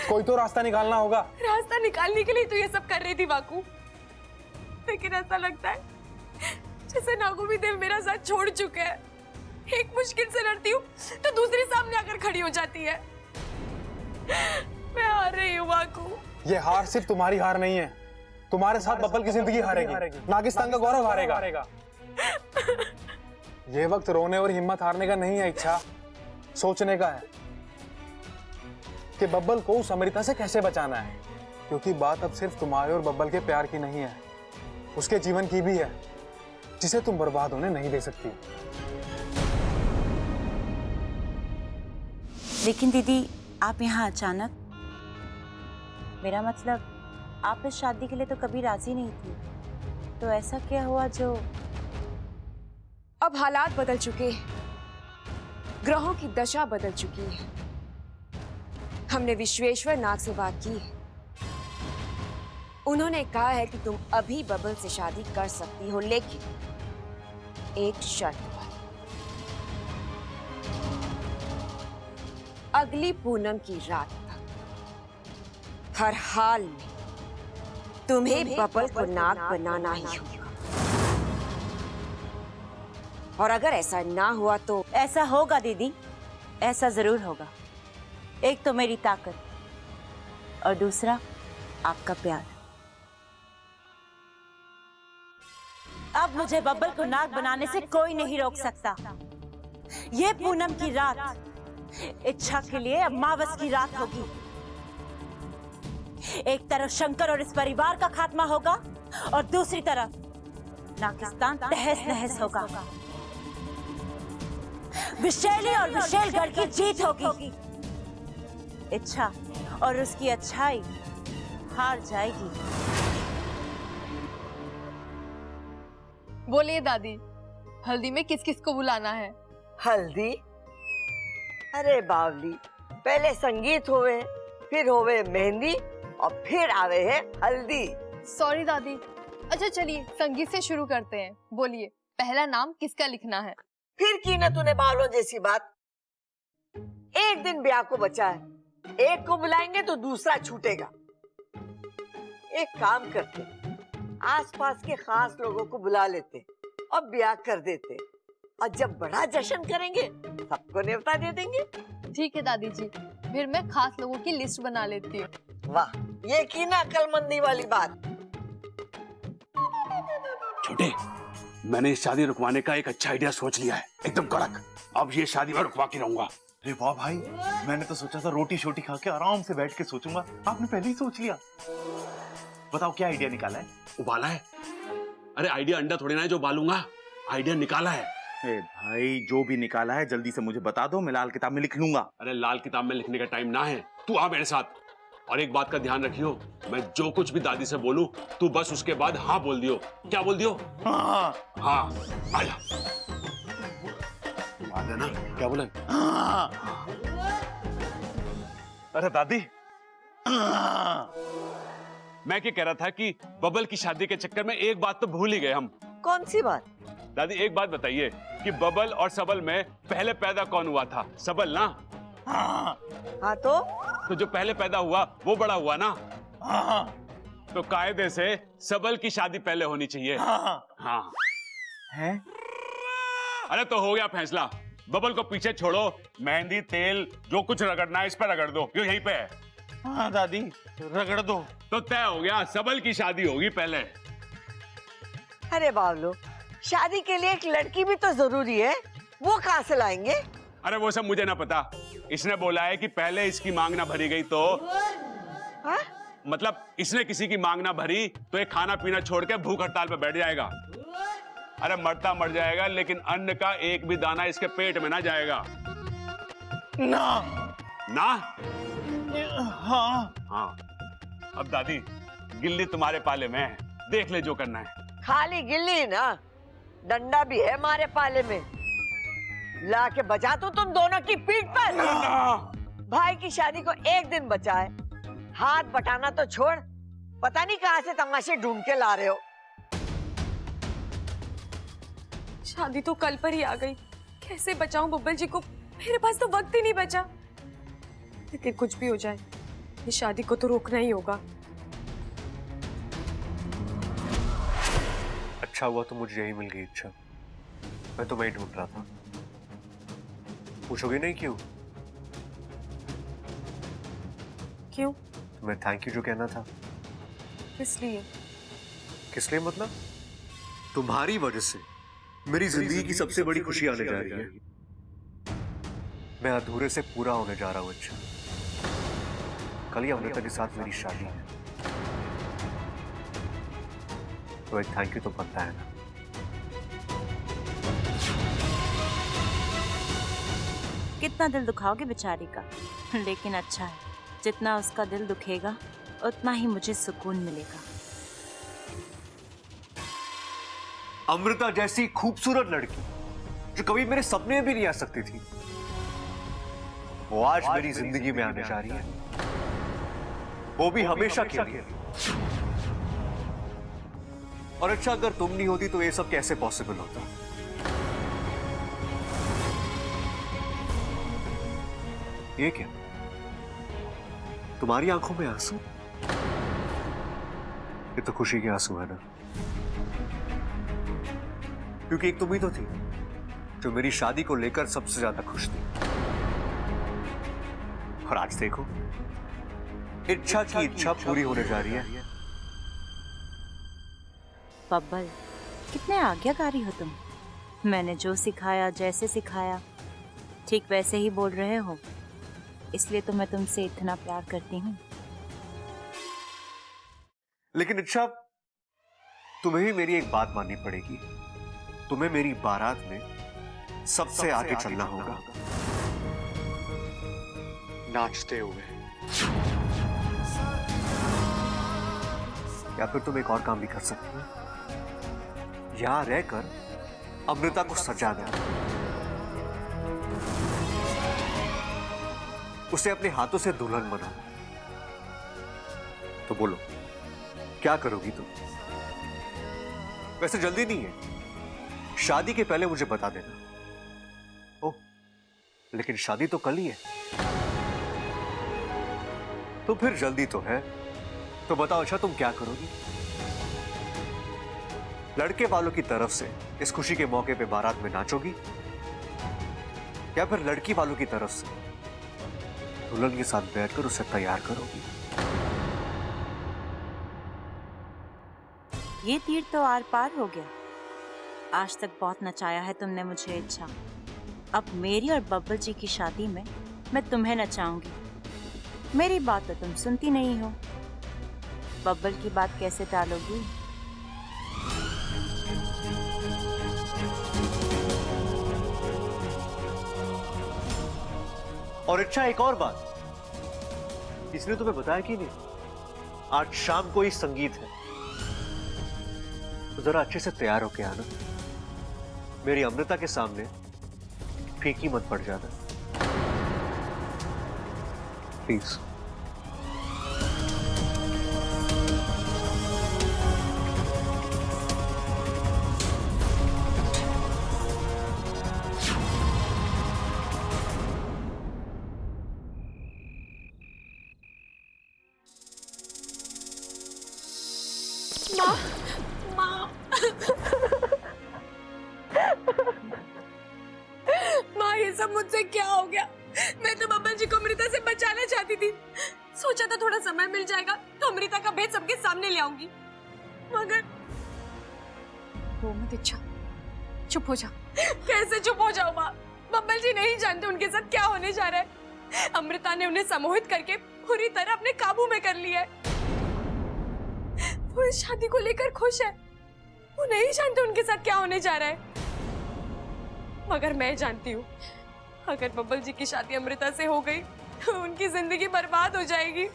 कोई तो रास्ता निकालना होगा। रास्ता निकालने के लिए तो ये सब कर रही थी वाकू, लेकिन ऐसा लगता है जैसे नागू भी देव मेरा साथ छोड़ चुके हैं। एक मुश्किल से लड़ती हूँ तो दूसरी सामने आकर खड़ी हो जाती है। मैं हार रही हूँ वाकू। ये हार सिर्फ तुम्हारी हार नहीं है, तुम्हारे साथ बब्बल की जिंदगी हारेगी, नागिस्तान का गौरव हारेगा। ये वक्त रोने और हिम्मत हारने का नहीं है इच्छा, सोचने का है कि बब्बल को उस अमृता से कैसे बचाना है, क्योंकि बात अब सिर्फ तुम्हारे और बब्बल के प्यार की नहीं है, उसके जीवन की भी है, जिसे तुम बर्बाद होने नहीं दे सकती। लेकिन दीदी, आप यहाँ अचानक, मेरा मतलब आप इस शादी के लिए तो कभी राजी नहीं थी, तो ऐसा क्या हुआ जो? अब हालात बदल चुके हैं, ग्रहों की दशा बदल चुकी है। हमने विश्वेश्वर नाग से बात की है, उन्होंने कहा है कि तुम अभी बबल से शादी कर सकती हो, लेकिन एक शर्त पर। अगली पूनम की रात तक हर हाल में तुम्हें बबल को नाग बनाना ही होगा, और अगर ऐसा ना हुआ तो? ऐसा होगा दीदी, ऐसा जरूर होगा। एक तो मेरी ताकत और दूसरा आपका प्यार। अब मुझे बब्बल को नाग बनाने से कोई नहीं रोक सकता। ये पूनम की रात इच्छा के लिए अमावस की रात होगी। एक तरफ शंकर और इस परिवार का खात्मा होगा और दूसरी तरफ नागिस्तान तहस नहस होगा। विशैली और विशैलगढ़ की जीत होगी। इच्छा और उसकी अच्छाई हार जाएगी। बोलिए दादी, हल्दी में किस किस को बुलाना है? हल्दी? अरे बावली, पहले संगीत होवे, फिर होवे मेहंदी और फिर आवे है हल्दी। सॉरी दादी। अच्छा चलिए संगीत से शुरू करते हैं। बोलिए, पहला नाम किसका लिखना है? फिर की ना तूने बावलों जैसी बात। एक दिन ब्याह को बचा है, एक को बुलाएंगे तो दूसरा छूटेगा। एक काम करते, आसपास के खास लोगों को बुला लेते और ब्याह कर देते, और जब बड़ा जश्न करेंगे सबको न्योता दे देंगे। ठीक है दादी जी, फिर मैं खास लोगों की लिस्ट बना लेती हूँ। वाह, ये की ना अक्लमंदी वाली बात। छोटे, मैंने इस शादी रुकवाने का एक अच्छा आइडिया सोच लिया है, एकदम कड़क। अब ये शादी मैं रुकवा के रहूंगा। अरे वाह भाई, मैंने तो सोचा था रोटी शोटी खा के आराम से बैठ के सोचूंगा, आपने पहले ही सोच लिया। बताओ क्या आइडिया निकाला है? उबाला है। अरे आइडिया अंडा थोड़ी ना है जो उबालूंगा, आइडिया निकाला है। ए भाई, जो भी निकाला है जल्दी से मुझे बता दो, मैं लाल किताब में लिख लूंगा। अरे लाल किताब में लिखने का टाइम ना है, तू आ मेरे साथ। और एक बात का ध्यान रखियो, मैं जो कुछ भी दादी से बोलूं तू बस उसके बाद हाँ बोल दियो। क्या बोल दियो? हाँ हाँ। आजा, आ जाना। क्या बोला? हाँ। अरे दादी, मैं क्या कह रहा था कि बबल की शादी के चक्कर में एक बात तो भूल ही गए हम। कौन सी बात? दादी एक बात बताइए कि बबल और सबल में पहले पैदा कौन हुआ था? सबल ना? हाँ तो जो पहले पैदा हुआ वो बड़ा हुआ ना? तो कायदे से सबल की शादी पहले होनी चाहिए। हाँ। है? अरे तो हो गया फैसला, बबल को पीछे छोड़ो, मेहंदी तेल जो कुछ रगड़ना है इस पर रगड़ दो, क्यों यहीं पे है। हाँ दादी, रगड़ दो। तो तय हो गया, सबल की शादी होगी पहले। अरे बावलो, शादी के लिए एक लड़की भी तो जरूरी है, वो कहाँ से लाएंगे? अरे वो सब मुझे ना पता, इसने बोला है कि पहले इसकी मांग ना भरी गई तो मतलब इसने किसी की मांग ना भरी तो ये खाना पीना छोड़ के भूख हड़ताल पे बैठ जाएगा। अरे मरता मर जाएगा, लेकिन अन्न का एक भी दाना इसके पेट में ना जाएगा। ना ना? हाँ। हाँ। अब दादी गिल्ली तुम्हारे पाले में है, देख ले जो करना है। खाली गिल्ली ना, डंडा भी है हमारे पाले में, ला के बजा तो तुम दोनों की पीठ पर। भाई की शादी को एक दिन बचा है, हाथ बटाना तो छोड़, पता नहीं कहां से तमाशे ढूंढ के ला रहे हो। शादी तो कल पर ही आ गई, कैसे बचाऊं बब्बल जी को? मेरे पास तो वक्त ही नहीं बचा। लेकिन कुछ भी हो जाए, इस शादी को तो रोकना ही होगा। अच्छा हुआ तो मुझे यही मिल गई इच्छा, मैं तो वही ढूंढ रहा था। पूछोगे नहीं क्यों? क्यों? तुम्हें थैंक यू जो कहना था। किस लिए? किस लिए मतलब? तुम्हारी वजह से मेरी जिंदगी की सबसे बड़ी खुशी आने जा रही है। मैं अधूरे से पूरा होने जा रहा हूँ। अच्छा, कल ही अमृता के साथ मेरी शादी है, तो एक थैंक यू तो बनता है ना। कितना दिल दुखाओगे बेचारी का, लेकिन अच्छा है, जितना उसका दिल दुखेगा उतना ही मुझे सुकून मिलेगा। अमृता जैसी खूबसूरत लड़की जो कभी मेरे सपने में भी नहीं आ सकती थी, वो आज मेरी जिंदगी में आने जा रही है, वो भी हमेशा के लिए। और अच्छा, अगर तुम नहीं होती तो ये सब कैसे पॉसिबल होता? ये क्या, तुम्हारी आंखों में आंसू? ये तो खुशी के आंसू है ना, क्योंकि एक तुम ही तो थी जो मेरी शादी को लेकर सबसे ज्यादा खुश थी। और आज देखो, इच्छा की इच्छा पूरी होने जा रही है। बब्बल, कितने आज्ञाकारी हो तुम। मैंने जो सिखाया, जैसे सिखाया, ठीक वैसे ही बोल रहे हो, इसलिए तो मैं तुमसे इतना प्यार करती हूँ। लेकिन इच्छा, तुम्हें ही मेरी एक बात माननी पड़ेगी। तुम्हें मेरी बारात में सबसे आगे चलना होगा, नाचते हुए। या फिर तुम एक और काम भी कर सकती हो, यहां रहकर अमृता को सजा देना, उसे अपने हाथों से दुल्हन बना। तो बोलो क्या करोगी तुम? वैसे जल्दी नहीं है, शादी के पहले मुझे बता देना। ओह, लेकिन शादी तो कल ही है। तो फिर जल्दी तो है, तो बताओ अच्छा तुम क्या करोगी? लड़के वालों की तरफ से इस खुशी के मौके पे बारात में नाचोगी, या फिर लड़की वालों की तरफ से दुल्हन के साथ बैठकर उसे तैयार करोगी? ये तीर तो आर पार हो गया। आज तक बहुत नचाया है तुमने मुझे इच्छा। अब मेरी और बब्बल जी की शादी में मैं तुम्हें नचाऊंगी। मेरी बात तो तुम सुनती नहीं हो। बब्बल की बात कैसे टालोगी? और अच्छा एक और बात, इसने तुम्हें बताया कि नहीं, आज शाम को ही संगीत है, तो जरा अच्छे से तैयार होके आना। मेरी अमृता के सामने फीकी मत पड़ जाना प्लीज। माँ, ये सब मुझसे क्या हो गया? मैं तो बब्बल जी को अमृता से बचाना चाहती थी। सोचा था थोड़ा समय मिल जाएगा तो अमृता का भेद सबके सामने ले आऊंगी, मगर वो मत इच्छा, चुप हो जा। कैसे चुप हो जाऊं माँ? बब्बल जी नहीं जानते उनके साथ क्या होने जा रहा है। अमृता ने उन्हें सम्मोहित करके पूरी तरह अपने काबू में कर लिया है। वो इस शादी को लेकर खुश है। वो नहीं जानते उनके साथ क्या होने जा रहा है, मगर मैं जानती हूँ अगर बब्बल जी की शादी अमृता से हो गई तो उनकी जिंदगी बर्बाद हो जाएगी।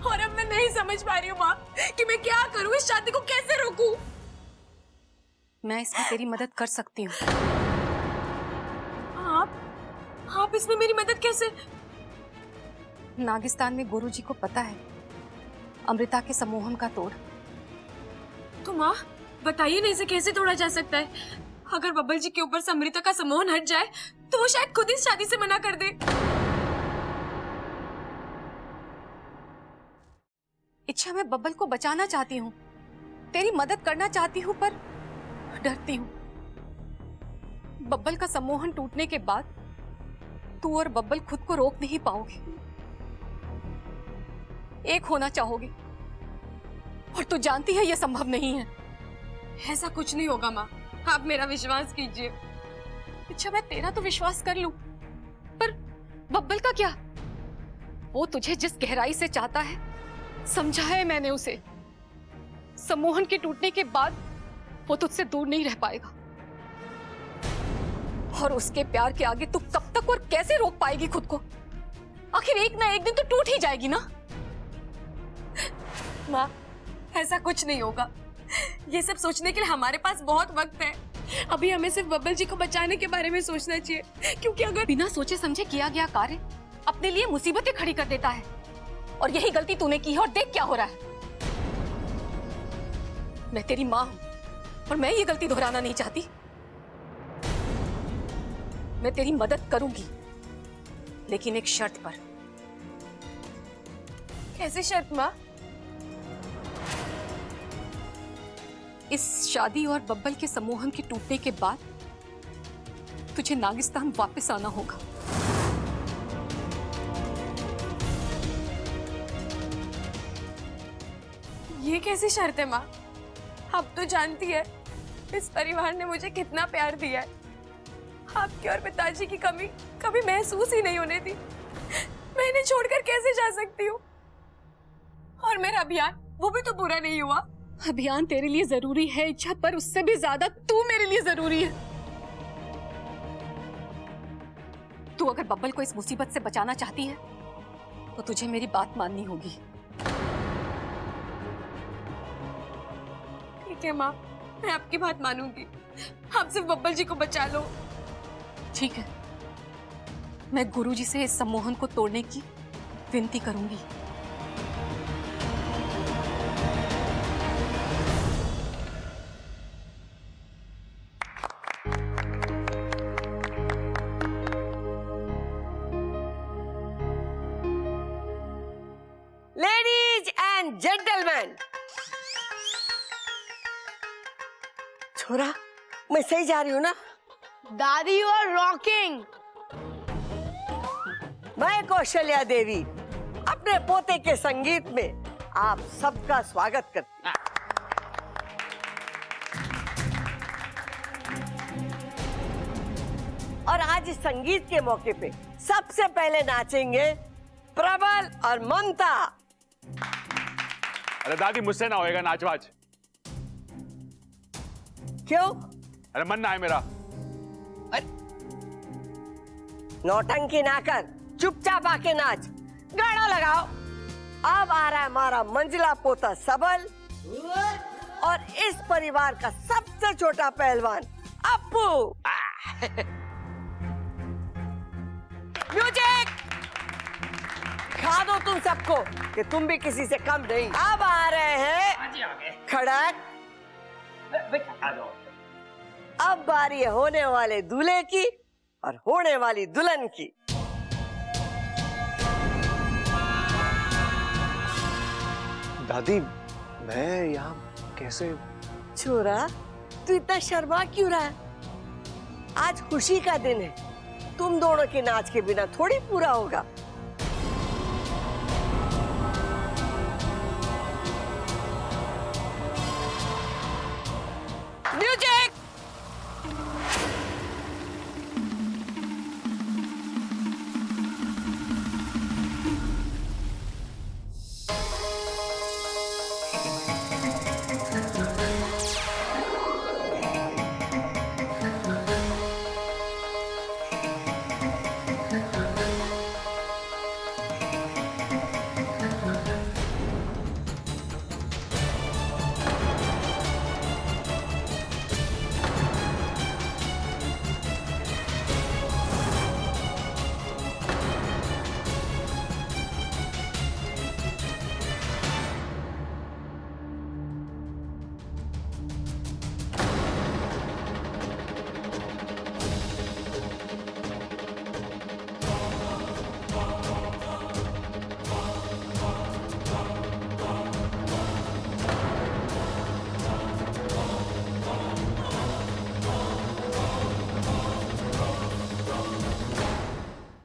और अब मैं नहीं समझ पा रही हूँ माँ कि मैं क्या करूँ, इस शादी को कैसे रोकूं? मैं इसमें तेरी मदद कर सकती हूँ। आप इसमें मेरी मदद कैसे? नागिस्तान में गुरुजी को पता है अमृता के सम्मोहन का तोड़। तो माँ बताइए ना, इसे कैसे तोड़ा जा सकता है? अगर बब्बल जी के ऊपर से अमृता का सम्मोहन हट जाए तो वो शायद खुद इस शादी से मना कर दे। इच्छा, मैं बब्बल को बचाना चाहती हूँ, तेरी मदद करना चाहती हूँ, पर डरती हूँ बब्बल का सम्मोहन टूटने के बाद तू और बब्बल खुद को रोक नहीं पाओगे। एक होना चाहोगे और तू जानती है यह संभव नहीं है। ऐसा कुछ नहीं होगा माँ, आप मेरा विश्वास कीजिए। अच्छा, मैं तेरा तो विश्वास कर लूं, पर बब्बल का क्या? वो तुझे जिस गहराई से चाहता है समझा है मैंने उसे। सम्मोहन के टूटने के बाद वो तुझसे दूर नहीं रह पाएगा, और उसके प्यार के आगे तू कब तक और कैसे रोक पाएगी खुद को? आखिर एक ना एक दिन तो टूट ही जाएगी ना। माँ ऐसा कुछ नहीं होगा, ये सब सोचने के लिए हमारे पास बहुत वक्त है। अभी हमें सिर्फ बब्बल जी को बचाने के बारे में सोचना चाहिए, क्योंकि अगर बिना सोचे समझे किया गया कार्य अपने लिए मुसीबतें खड़ी कर देता है, और यही गलती तूने की है, और देख क्या हो रहा है। मैं तेरी माँ हूं और मैं ये गलती दोहराना नहीं चाहती। मैं तेरी मदद करूंगी, लेकिन एक शर्त पर। कैसी शर्त माँ? इस शादी और बब्बल के सम्मोहन के टूटने के बाद तुझे नागिस्तान वापस आना होगा। ये कैसी शर्त है माँ? आप तो जानती है इस परिवार ने मुझे कितना प्यार दिया है। आपके और पिताजी की कमी कभी महसूस ही नहीं होने दी। मैं इन्हें छोड़कर कैसे जा सकती हूँ? और मेरा अभियान वो भी तो पूरा नहीं हुआ। अभियान तेरे लिए जरूरी है इच्छा, पर उससे भी ज्यादा तू मेरे लिए जरूरी है। तू अगर बब्बल को इस मुसीबत से बचाना चाहती है तो तुझे मेरी बात माननी होगी। ठीक है माँ, मैं आपकी बात मानूंगी। आप सिर्फ बब्बल जी को बचा लो। ठीक है, मैं गुरुजी से इस सम्मोहन को तोड़ने की विनती करूंगी। लेडीज एंड जेंटलमैन, छोरा मैं सही जा रही हूँ ना? दादी यू आर रॉकिंग। मैं कौशल्या देवी अपने पोते के संगीत में आप सबका स्वागत करती हूँ। और आज इस संगीत के मौके पे सबसे पहले नाचेंगे प्रबल और ममता। अरे दादी मुझसे ना होएगा नाचवाज। क्यों? अरे मन ना है मेरा। नौटंकी ना कर, चुपचाप आके नाच। गाना लगाओ। अब आ रहा है हमारा मंजिला पोता सबल और इस परिवार का सबसे छोटा पहलवान अप्पू। म्यूजिक! खा दो तुम सबको कि तुम भी किसी से कम नहीं। अब आ रहे हैं खड़क। अब बारी है होने वाले दूल्हे की और होने वाली दुल्हन की। दादी मैं यहाँ कैसे? छोरा तू इतना शर्मा क्यों रहा है? आज खुशी का दिन है, तुम दोनों के नाच के बिना थोड़ी पूरा होगा। म्यूजिक!